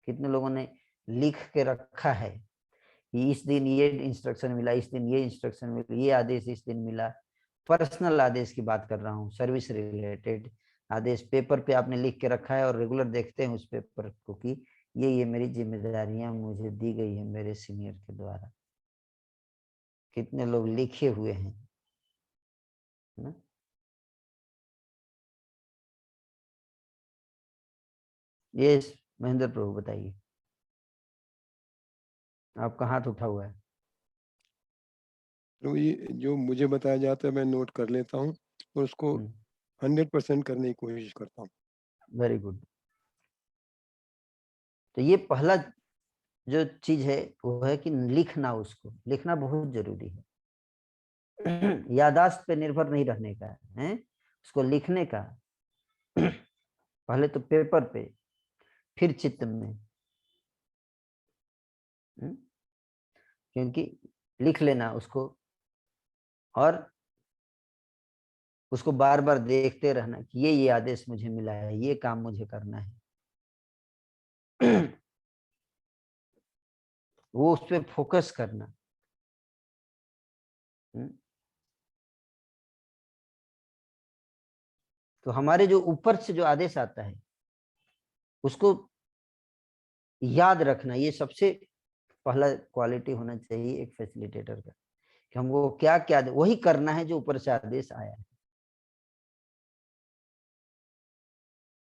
कितने लोगों ने लिख के रखा है कि इस दिन ये इंस्ट्रक्शन मिला, इस दिन ये इंस्ट्रक्शन मिला, ये आदेश इस दिन मिला। पर्सनल आदेश की बात कर रहा हूँ, सर्विस रिलेटेड आदेश पेपर पे आपने लिख के रखा है और रेगुलर देखते हैं उस पेपर को कि ये मेरी जिम्मेदारियां मुझे दी गई है मेरे सीनियर के द्वारा। कितने लोग लिखे हुए हैं ना? ये महेंद्र प्रभु बताइए, आपका हाथ उठा हुआ है। प्रभु जी, जो मुझे बताया जाता है मैं नोट कर लेता हूँ और उसको 100% करने की कोशिश करता हूँ। Very good. तो ये पहला जो चीज है वो है कि लिखना, उसको लिखना बहुत जरूरी है। यादाश्त पे निर्भर नहीं रहने का है, उसको लिखने का। पहले तो पेपर पे, फिर चित्त में, क्योंकि लिख लेना उसको और उसको बार बार देखते रहना कि ये आदेश मुझे मिला है, ये काम मुझे करना है। वो उस पर फोकस करना। तो हमारे जो ऊपर से जो आदेश आता है उसको याद रखना, ये सबसे पहला क्वालिटी होना चाहिए एक फैसिलिटेटर का, कि हमको क्या क्या वही करना है जो ऊपर से आदेश आया है,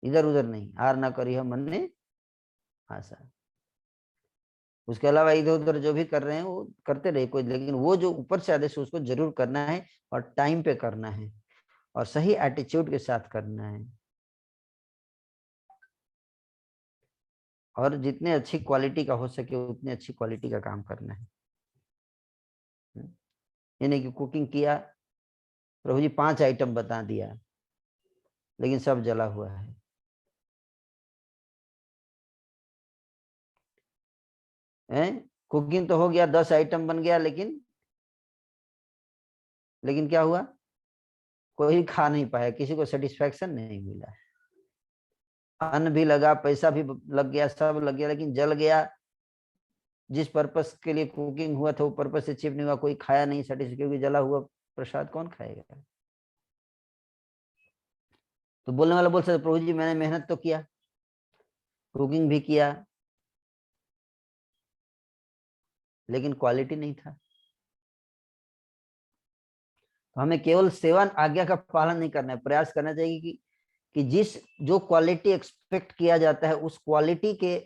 इधर उधर नहीं। आर ना करी हम मन ने आशा। उसके अलावा इधर उधर जो भी कर रहे हैं वो करते रहे कोई, लेकिन वो जो ऊपर से आदेश उसको जरूर करना है और टाइम पे करना है और सही एटीट्यूड के साथ करना है, और जितने अच्छी क्वालिटी का हो सके उतनी अच्छी क्वालिटी का काम करना है। यानी कि कुकिंग किया, प्रभु जी 5 आइटम बता दिया लेकिन सब जला हुआ है। कुकिंग तो हो गया, 10 आइटम बन गया, लेकिन क्या हुआ, कोई खा नहीं पाया, किसी को सेटिस्फैक्शन नहीं मिला। अन्न भी लगा, पैसा भी लग गया, सब लग गया, लेकिन जल गया। जिस पर्पस के लिए कुकिंग हुआ था वो पर्पस से अचीव नहीं हुआ, कोई खाया नहीं सेटिस्फाइड, क्योंकि जला हुआ प्रसाद कौन खाएगा। तो बोलने वाला बोल सकता प्रभु जी मैंने मेहनत तो किया, कुकिंग भी किया, लेकिन क्वालिटी नहीं था। तो हमें केवल सेवा आज्ञा का पालन नहीं करना है, प्रयास करना चाहिए कि जो क्वालिटी एक्सपेक्ट किया जाता है उस क्वालिटी के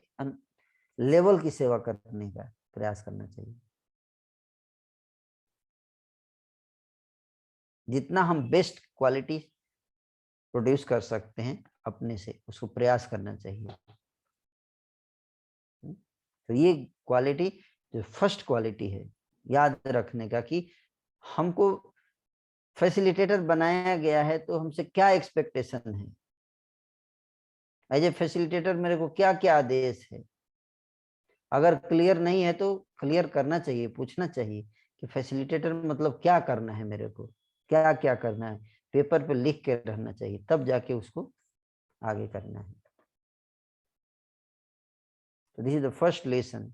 लेवल की सेवा करने का प्रयास करना चाहिए। जितना हम बेस्ट क्वालिटी प्रोड्यूस कर सकते हैं अपने से, उसको प्रयास करना चाहिए। तो ये क्वालिटी जो फर्स्ट क्वालिटी है याद रखने का, कि हमको फैसिलिटेटर बनाया गया है तो हमसे क्या एक्सपेक्टेशन है, एज ए फैसिलिटेटर मेरे को क्या क्या आदेश है। अगर क्लियर नहीं है तो क्लियर करना चाहिए, पूछना चाहिए कि फैसिलिटेटर मतलब क्या करना है, मेरे को क्या क्या करना है, पेपर पे लिख के रहना चाहिए, तब जाके उसको आगे करना है। तो this is the first lesson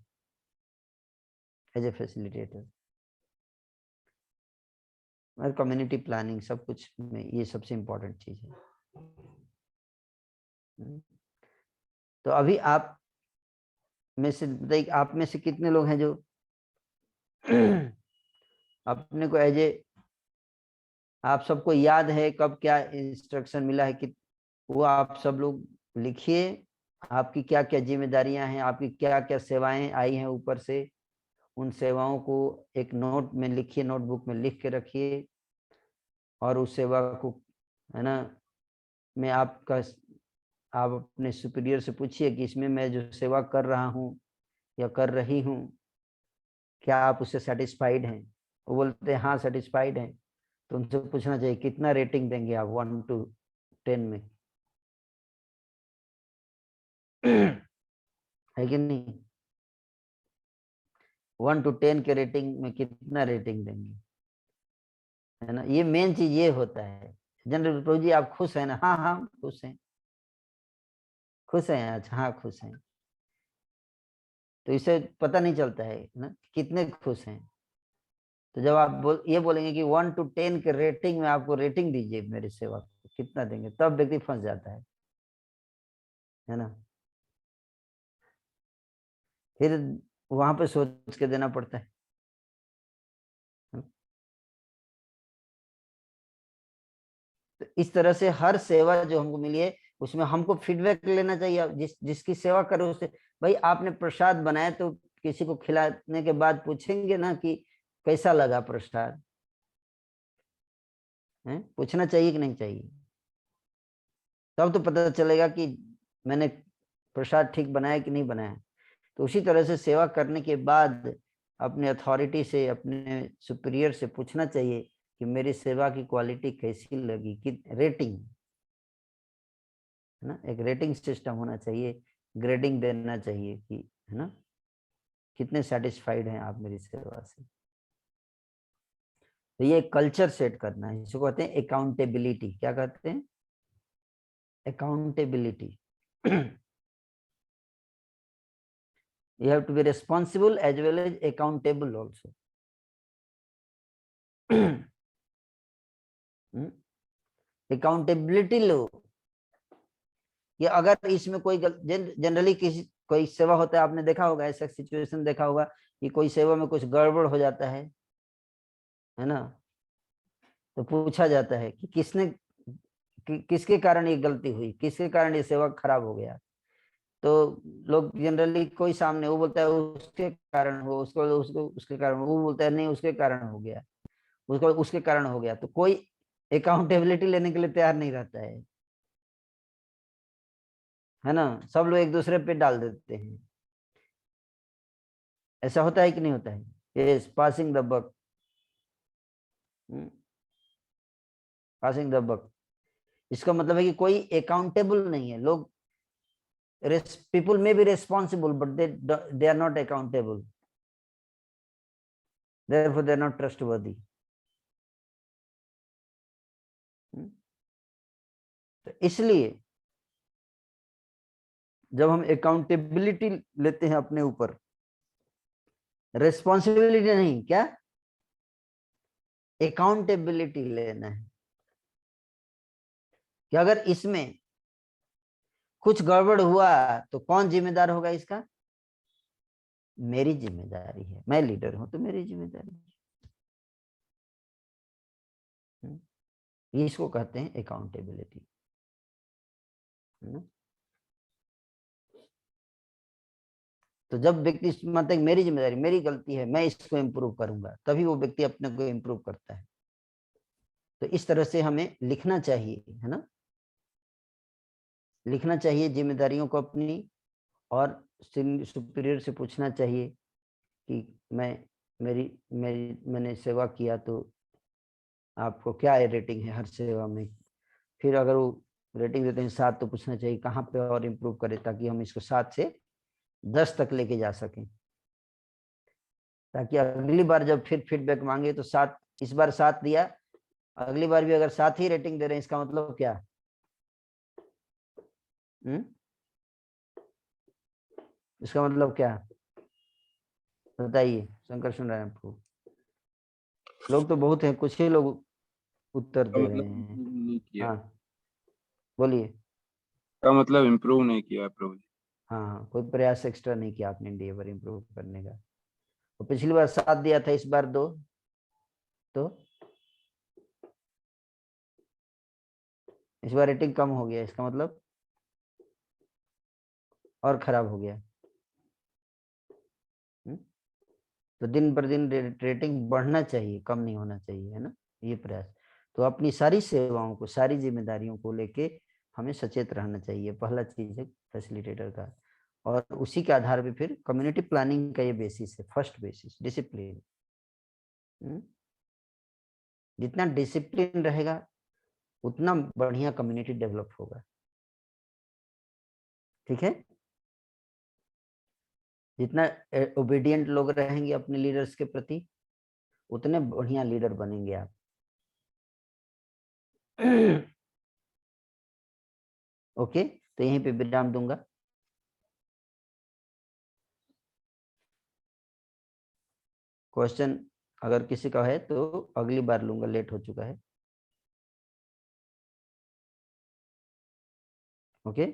as a facilitator. और कम्युनिटी प्लानिंग सब कुछ में ये सबसे इम्पोर्टेंट चीज है। तो अभी आप में से बताइए, आप में से कितने लोग हैं जो अपने को एज ए, आप सबको याद है कब क्या इंस्ट्रक्शन मिला है कि वो आप सब लोग लिखिए, आपकी क्या क्या जिम्मेदारियां हैं, आपकी क्या क्या सेवाएं आई हैं ऊपर से, उन सेवाओं को एक नोट में लिखिए, नोटबुक में लिख के रखिए। और उस सेवा को, है ना, मैं आप अपने सुपीरियर से पूछिए कि इसमें मैं जो सेवा कर रहा हूँ या कर रही हूँ, क्या आप उससे सेटिस्फाइड हैं। वो बोलते हैं हाँ सेटिस्फाइड हैं, तो उनसे पूछना चाहिए कितना रेटिंग देंगे आप 1 to 10 में, है कि नहीं। 1 to 10 के रेटिंग में कितना रेटिंग देंगे, है ना। ये मेन चीज ये होता है। जनरल प्रभु जी आप खुश हैं ना, हाँ हाँ खुश हैं, खुश हैं, अच्छा हाँ खुश हैं। तो इससे पता नहीं चलता है ना कितने खुश हैं। तो जब आप ये बोलेंगे कि 1 to 10 के रेटिंग में आपको रेटिंग दीजिए मेरी सेवा को, कितना देंगे, तब व्यक्ति फंस जाता है ना। फिर वहां पे सोच के देना पड़ता है। तो इस तरह से हर सेवा जो हमको मिली है उसमें हमको फीडबैक लेना चाहिए। जिसकी सेवा करो उससे, भाई आपने प्रसाद बनाया तो किसी को खिलाने के बाद पूछेंगे ना कि कैसा लगा प्रसाद, पूछना चाहिए कि नहीं चाहिए। तब तो पता चलेगा कि मैंने प्रसाद ठीक बनाया कि नहीं बनाया। तो उसी तरह से सेवा करने के बाद अपने अथॉरिटी से, अपने सुपीरियर से पूछना चाहिए कि मेरी सेवा की क्वालिटी कैसी लगी, कि रेटिंग, है ना, एक रेटिंग सिस्टम होना चाहिए, ग्रेडिंग देना चाहिए कि, है ना, कितने सेटिस्फाइड हैं आप मेरी सेवा से। तो ये कल्चर सेट करना है, इसको कहते हैं अकाउंटेबिलिटी। क्या कहते हैं, accountability. You have to be responsible as well as accountable also. Accountability लो कि अगर इसमें कोई जनरली कोई सेवा होता है, आपने देखा होगा ऐसा सिचुएशन देखा होगा कि कोई सेवा में कुछ गड़बड़ हो जाता है ना, तो पूछा जाता है कि किसके कारण ये गलती हुई, किसके कारण ये सेवा खराब हो गया। तो लोग जनरली कोई सामने वो बोलता है उसके कारण हो, उसके कारण, वो बोलता है नहीं उसके कारण हो गया, उसके कारण हो गया। तो कोई अकाउंटेबिलिटी लेने के लिए तैयार नहीं रहता है ना। सब लोग एक दूसरे पे डाल देते हैं। ऐसा होता है कि नहीं होता है, yes, passing the buck, passing the buck. इसका मतलब है कि कोई अकाउंटेबल नहीं है। लोग, people may be responsible but they are not accountable, therefore they are not trustworthy. तो इसलिए जब हम अकाउंटेबिलिटी लेते हैं अपने ऊपर, रेस्पॉन्सिबिलिटी नहीं, क्या अकाउंटेबिलिटी लेना है कि अगर इसमें कुछ गड़बड़ हुआ तो कौन जिम्मेदार होगा इसका, मेरी जिम्मेदारी है, मैं लीडर हूं तो मेरी जिम्मेदारी है। इसको कहते हैं अकाउंटेबिलिटी, है ना। तो जब व्यक्ति मानता है कि मेरी जिम्मेदारी, मेरी गलती है, मैं इसको इम्प्रूव करूंगा, तभी वो व्यक्ति अपने को इम्प्रूव करता है। तो इस तरह से हमें लिखना चाहिए, है ना, लिखना चाहिए जिम्मेदारियों को अपनी, और सुपीरियर से पूछना चाहिए कि मैंने सेवा किया तो आपको क्या रेटिंग है हर सेवा में। फिर अगर वो रेटिंग देते हैं 7 तो पूछना चाहिए कहाँ पे और इम्प्रूव करें, ताकि हम इसको 7 से 10 तक लेके जा सकें, ताकि अगली बार जब फिर फीडबैक मांगे तो 7, इस बार 7 दिया, अगली बार भी अगर 7 ही रेटिंग दे रहे हैं, इसका मतलब क्या? इसका मतलब क्या बताइए, शंकर सुन रहे हैं आपको? लोग तो बहुत हैं, कुछ ही लोग उत्तर दे रहे हैं। नहीं किया। हाँ बोलिए। का मतलब इम्प्रूव नहीं किया प्रभु जी। हाँ, कोई प्रयास एक्स्ट्रा नहीं किया आपने एंडेवर इम्प्रूव करने का। तो पिछली बार 7 दिया था, इस बार 2, तो इस बार रेटिंग कम हो गया, इसका मतलब और खराब हो गया। तो दिन पर दिन रेटिंग बढ़ना चाहिए, कम नहीं होना चाहिए, है ना, ये प्रयास। तो अपनी सारी सेवाओं को, सारी जिम्मेदारियों को लेके हमें सचेत रहना चाहिए, पहला चीज है फैसिलिटेटर का। और उसी के आधार पे फिर कम्युनिटी प्लानिंग का ये बेसिस है, फर्स्ट बेसिस डिसिप्लिन। जितना डिसिप्लिन रहेगा उतना बढ़िया कम्युनिटी डेवलप होगा, ठीक है। जितना ओबीडियंट लोग रहेंगे अपने लीडर्स के प्रति, उतने बढ़िया लीडर बनेंगे आप। ओके, तो यहीं पे विराम दूंगा। क्वेश्चन अगर किसी का है तो अगली बार लूंगा, लेट हो चुका है। ओके।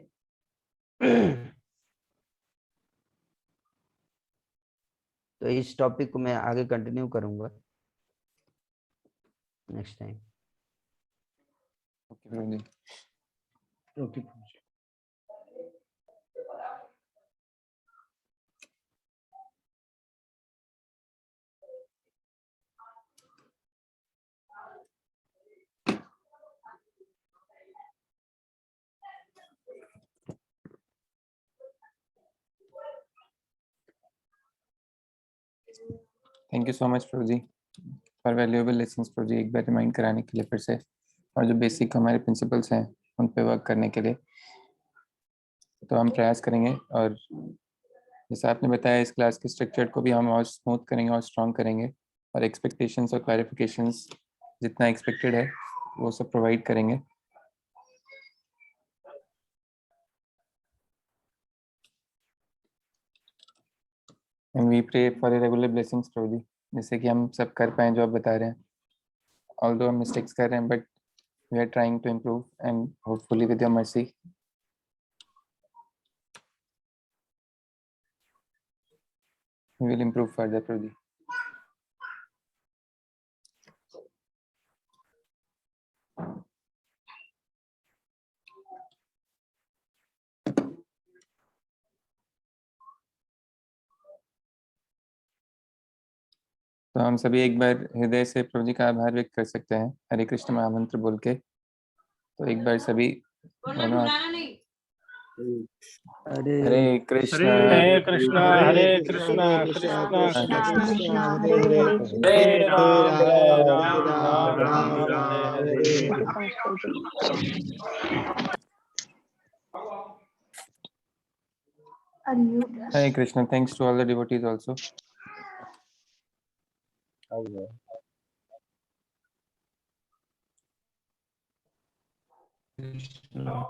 तो इस टॉपिक को मैं आगे कंटिन्यू करूंगा next time. Okay Prabhu ji. Okay. Thank you so much Prabhu ji for valuable lessons Prabhu ji, एक बार रिमाइंड कराने के लिए फिर से, और जो बेसिक हमारे प्रिंसिपल्स हैं उन पे वर्क करने के लिए। तो हम प्रयास करेंगे, और जैसे आपने बताया इस क्लास के स्ट्रक्चर को भी हम और स्मूथ करेंगे और स्ट्रॉन्ग करेंगे, और एक्सपेक्टेशंस और क्लैरिफिकेशंस जितना एक्सपेक्टेड है वो सब प्रोवाइड करेंगे। And we pray for a regular blessings प्रभु जी, जैसे कि हम सब कर पाएं जो आप बता रहे हैं। Although हम मिस्टेक्स कर रहे हैं, but we are trying to improve, and hopefully with your mercy we will improve further प्रभु जी। तो हम सभी एक बार हृदय से प्रभु जी का आभार व्यक्त कर सकते हैं हरे कृष्ण महामंत्र बोल के। तो एक बार सभी हरे कृष्णा हरे कृष्णा कृष्णा कृष्णा हरे हरे, हरे Ram Ram Ram Hare Hare. Hare Krishna. Thanks to all the devotees also. Krishna.